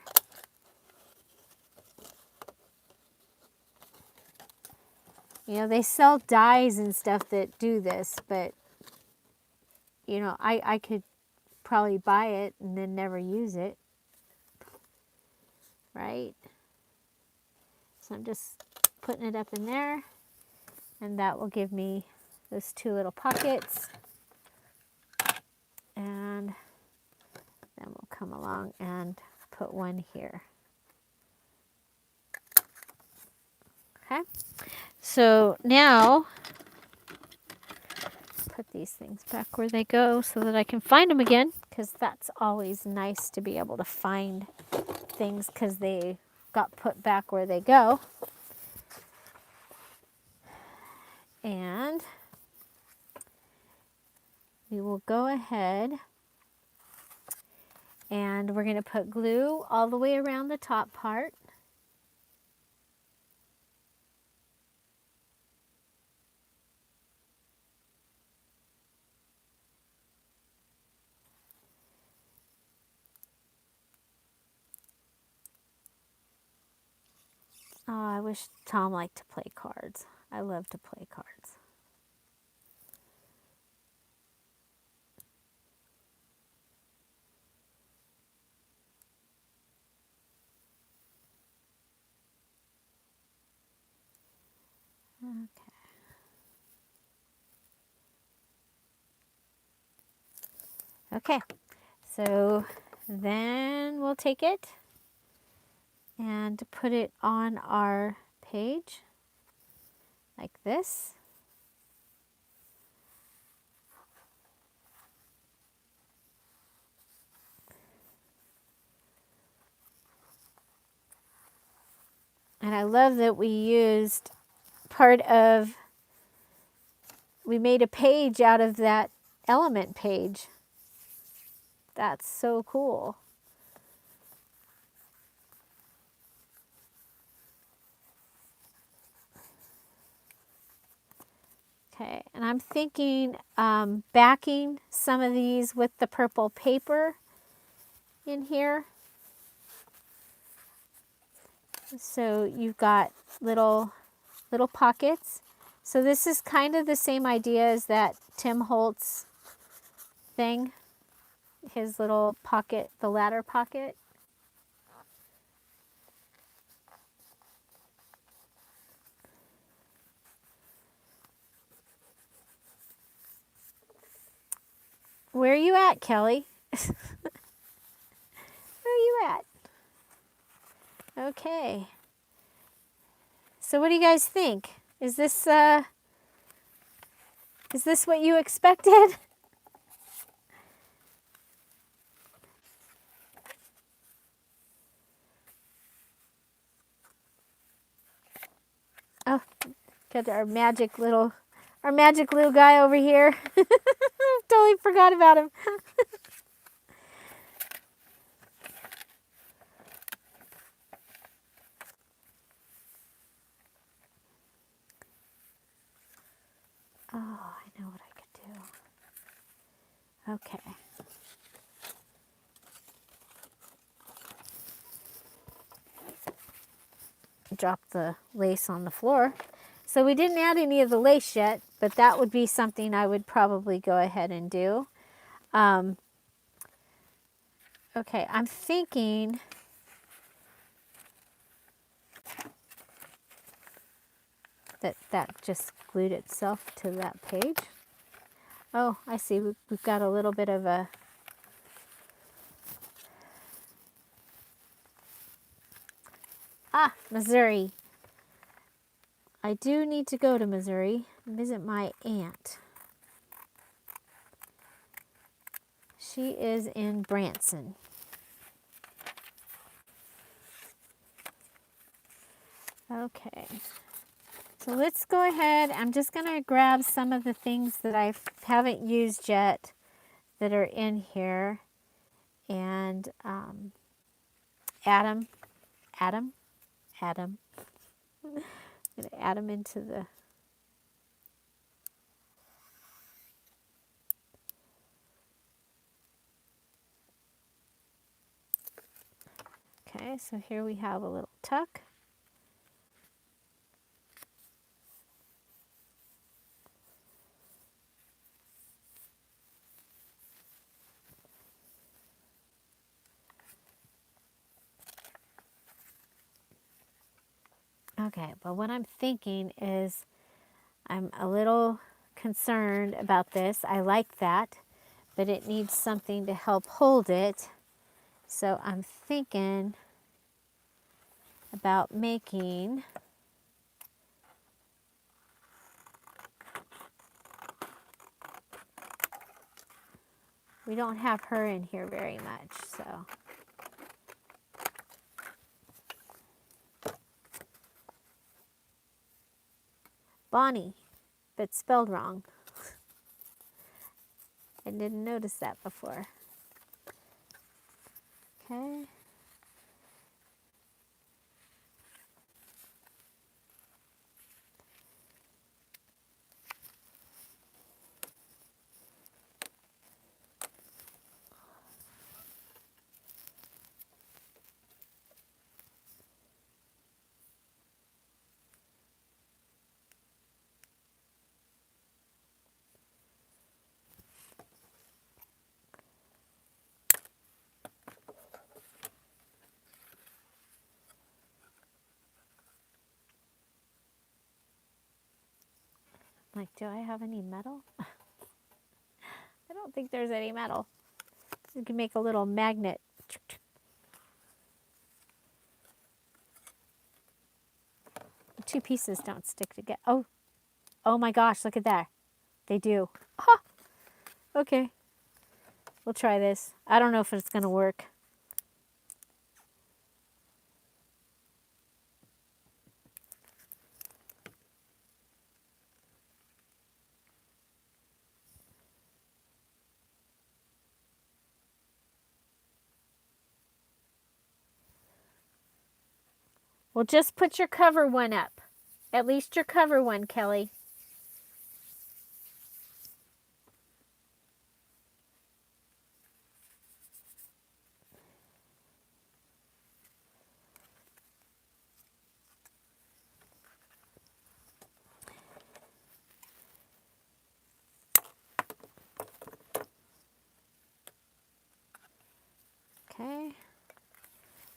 You know, they sell dies and stuff that do this, but, you know, I could probably buy it and then never use it, right? So I'm just putting it up in there, and that will give me those 2 little pockets. And then we'll come along and put one here. Okay, so now put these things back where they go so that I can find them again, because that's always nice to be able to find things because they got put back where they go. And we will go ahead and we're going to put glue all the way around the top part. Oh, I wish Tom liked to play cards. I love to play cards. Okay, so then we'll take it and put it on our page like this. And I love that we used we made a page out of that element page. That's so cool. Okay, and I'm thinking backing some of these with the purple paper in here. So you've got little pockets. So this is kind of the same idea as that Tim Holtz thing, his little pocket, the ladder pocket. Where are you at, Kelly? Where are you at? Okay. So what do you guys think? Is this what you expected? Oh, got our magic little guy over here. Totally forgot about him. Oh, I know what I could do. Okay. Drop the lace on the floor. So we didn't add any of the lace yet, but that would be something I would probably go ahead and do. Okay, I'm thinking that just glued itself to that page. Oh, I see. We've got a little bit of a... Missouri. I do need to go to Missouri and visit my aunt. She is in Branson. Okay. So let's go ahead. I'm just going to grab some of the things that I haven't used yet that are in here and add them. I'm going to add them into the... Okay, so here we have a little tuck. Okay, but what I'm thinking is I'm a little concerned about this. I like that, but it needs something to help hold it. So I'm thinking about making we don't have her in here very much, so Bonnie, but spelled wrong. I didn't notice that before. Okay. Like, do I have any metal? I don't think there's any metal. You can make a little magnet. The two pieces don't stick together. Oh my gosh, look at that. They do. Ah, okay. We'll try this. I don't know if it's going to work. Well, just put your cover one up. At least your cover one, Kelly. Okay.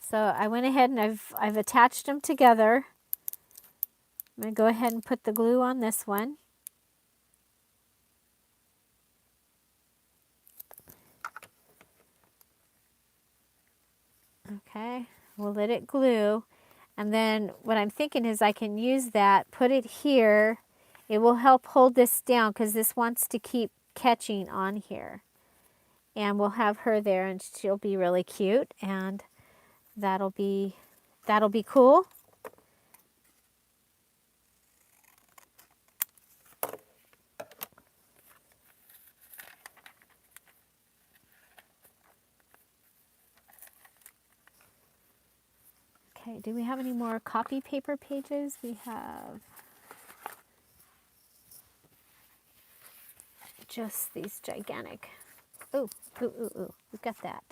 So I went ahead and I've attached them together. I'm going to go ahead and put the glue on this one. Okay, we'll let it glue. And then what I'm thinking is I can use that, put it here. It will help hold this down because this wants to keep catching on here. And we'll have her there and she'll be really cute and that'll be cool. Okay, do we have any more copy paper pages? We have just these gigantic. Ooh, ooh, ooh, ooh. We've got that.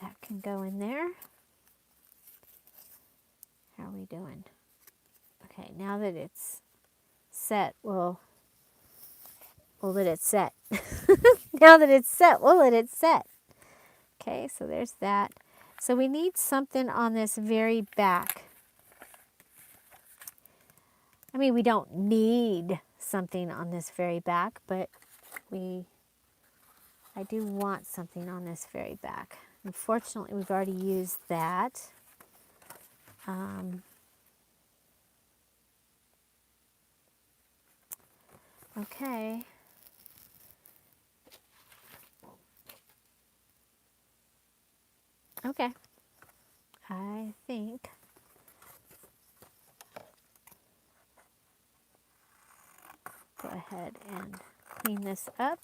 That can go in there. How are we doing? Okay, now that it's set, we'll let it set. Now that it's set, we'll let it set. Okay, so there's that. So we need something on this very back. I mean, we don't need something on this very back, but I do want something on this very back. Unfortunately, we've already used that. Okay. Okay. I think go ahead and clean this up.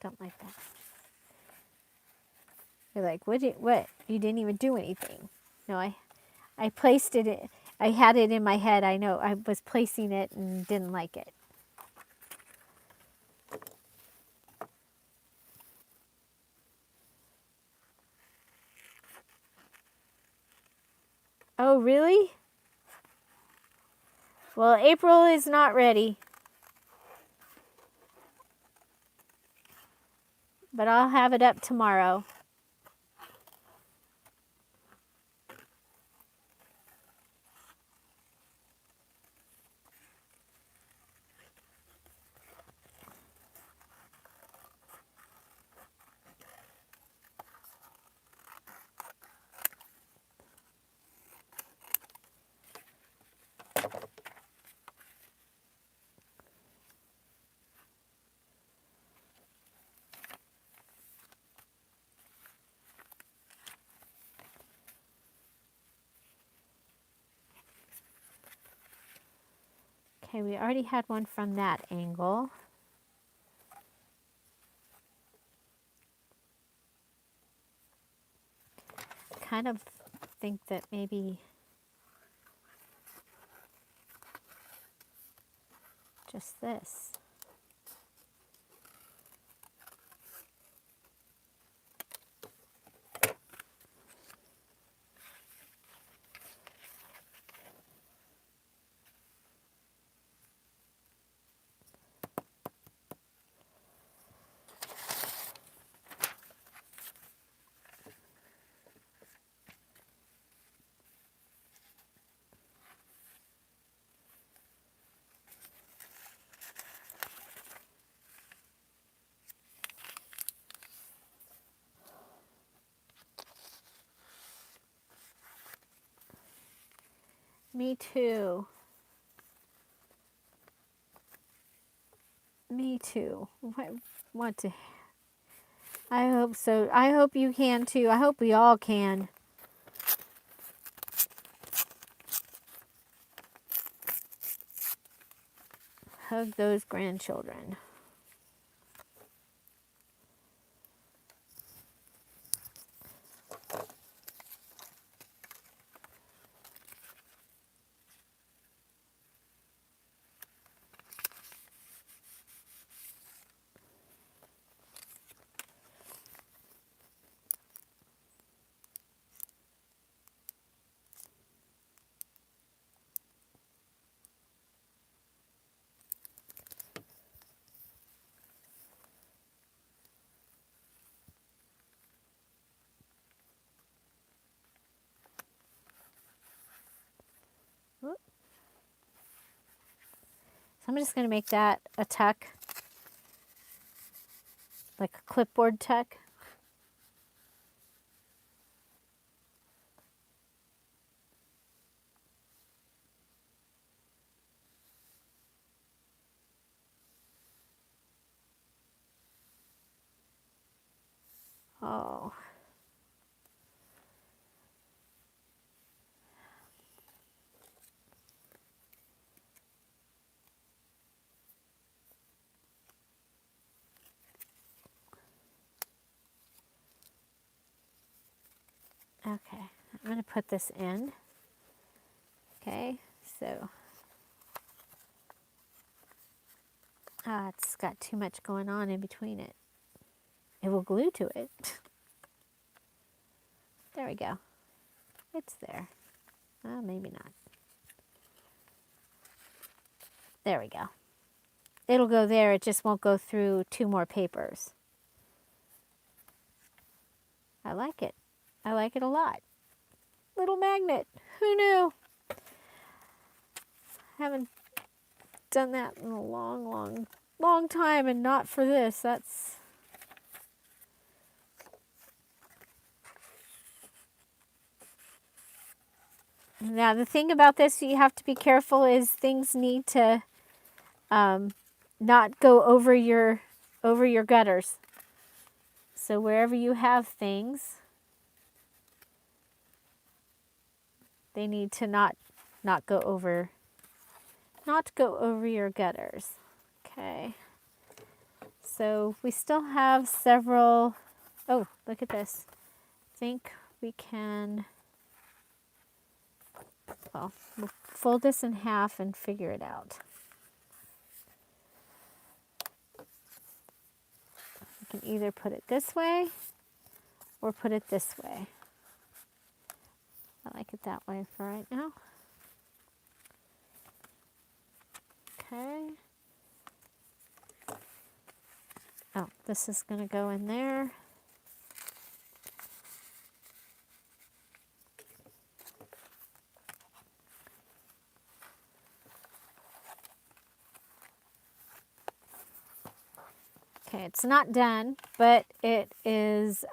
Don't like that. You're like, what? You didn't even do anything. No, I placed it. I had it in my head. I know I was placing it and didn't like it. Oh, really? Well, April is not ready. But I'll have it up tomorrow. Okay, we already had one from that angle. Kind of think that maybe just this. Me too. Me too. I want to. I hope so. I hope you can too. I hope we all can. Hug those grandchildren. So I'm just going to make that a tuck. like a clipboard tuck. Oh. Okay, I'm going to put this in. Okay, so it's got too much going on in between it. It will glue to it. There we go. It's there. Maybe not. There we go. It'll go there, it just won't go through 2 more papers. I like it. I like it a lot. Little magnet. Who knew? Haven't done that in a long time, and not for this. That's... Now the thing about this you have to be careful is things need to not go over your gutters. So wherever you have things, they need to not go over your gutters. Okay. So we still have several. Oh, look at this. I think we can, well, we'll fold this in half and figure it out. We can either put it this way or put it this way. I like it that way for right now. Okay. Oh, this is going to go in there. Okay, it's not done, but it is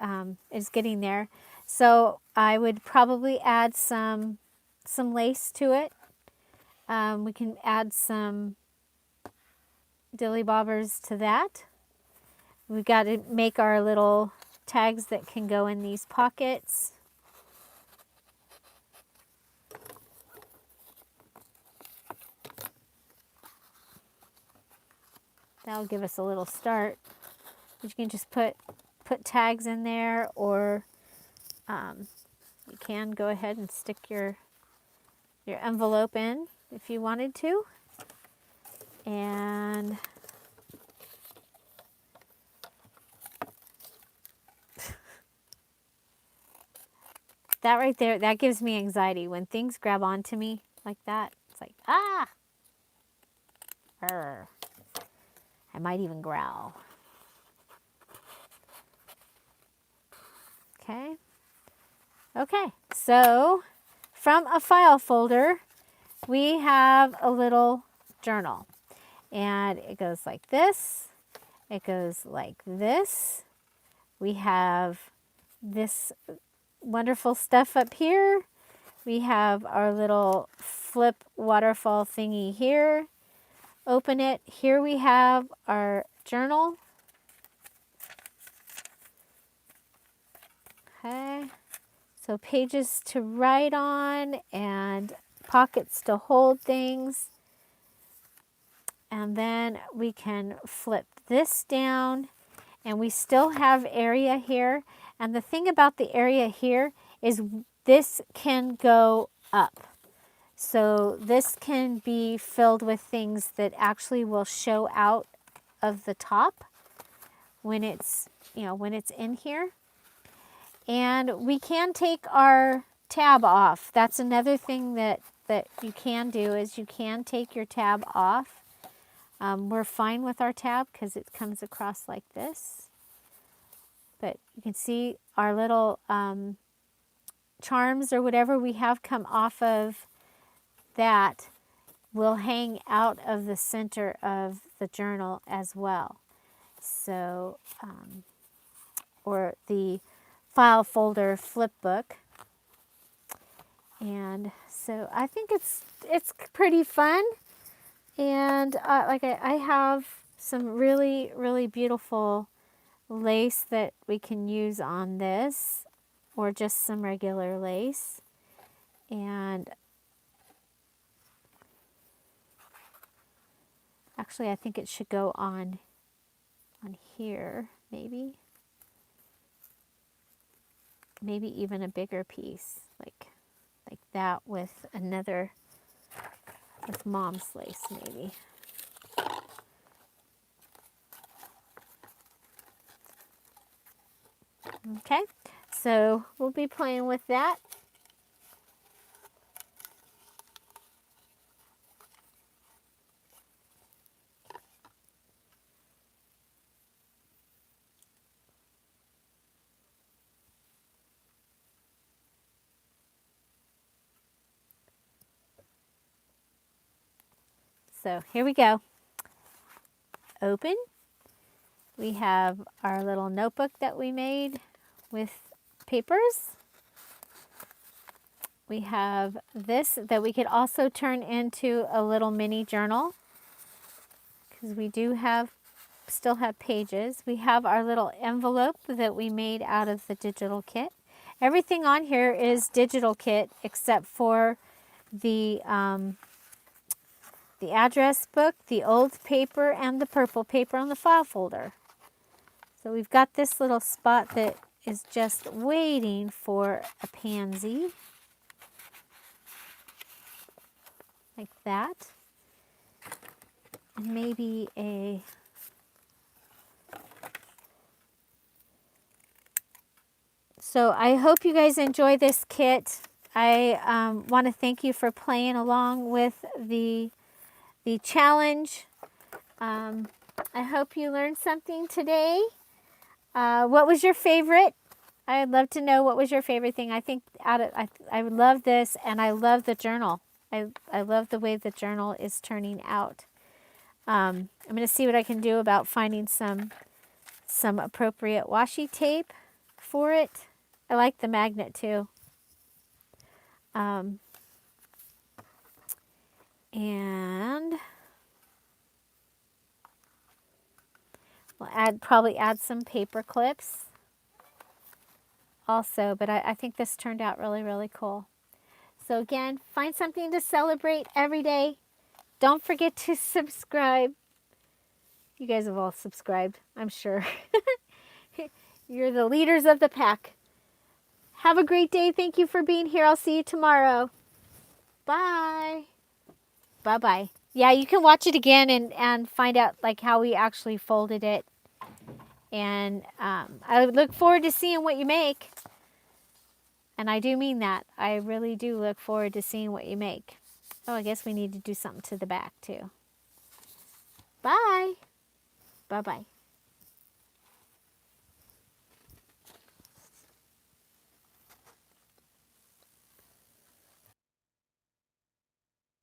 getting there. So I would probably add some lace to it. We can add some dilly bobbers to that. We've got to make our little tags that can go in these pockets. That'll give us a little start. You can just put tags in there, or you can go ahead and stick your envelope in if you wanted to. And that right there, that gives me anxiety. When things grab onto me like that, it's like, ah! Arr. I might even growl. Okay. Okay, so from a file folder, we have a little journal. And it goes like this. It goes like this. We have this wonderful stuff up here. We have our little flip waterfall thingy here. Open it. Here we have our journal. Okay. So pages to write on and pockets to hold things. And then we can flip this down, and we still have area here. And the thing about the area here is this can go up. So this can be filled with things that actually will show out of the top when it's, when it's in here. And we can take our tab off. That's another thing that you can do, is you can take your tab off. We're fine with our tab because it comes across like this. But you can see our little charms or whatever we have come off of that will hang out of the center of the journal as well. So, or the file folder flip book. And so I think it's pretty fun. And like I have some really, really beautiful lace that we can use on this, or just some regular lace. And actually, I think it should go on here, maybe even a bigger piece, like that, with mom's lace, maybe. Okay, so we'll be playing with that. So here we go. Open. We have our little notebook that we made with papers. We have this that we could also turn into a little mini journal, because we do still have pages. We have our little envelope that we made out of the digital kit. Everything on here is digital kit except for the address book, the old paper, and the purple paper on the file folder. So we've got this little spot that is just waiting for a pansy, like that, and maybe a So I hope you guys enjoy this kit. I want to thank you for playing along with the challenge. I hope you learned something today. What was your favorite? I'd love to know what was your favorite thing. I think I love this, and I love the journal. I love the way the journal is turning out. I'm going to see what I can do about finding some appropriate washi tape for it. I like the magnet too. And we'll probably add some paper clips also, but I think this turned out really, really cool. So again, find something to celebrate every day. Don't forget to subscribe. You guys have all subscribed, I'm sure. You're the leaders of the pack. Have a great day. Thank you for being here. I'll see you tomorrow. Bye. Bye-bye. Yeah, you can watch it again and find out like how we actually folded it. And I look forward to seeing what you make. And I do mean that. I really do look forward to seeing what you make. Oh, I guess we need to do something to the back too. Bye. Bye-bye.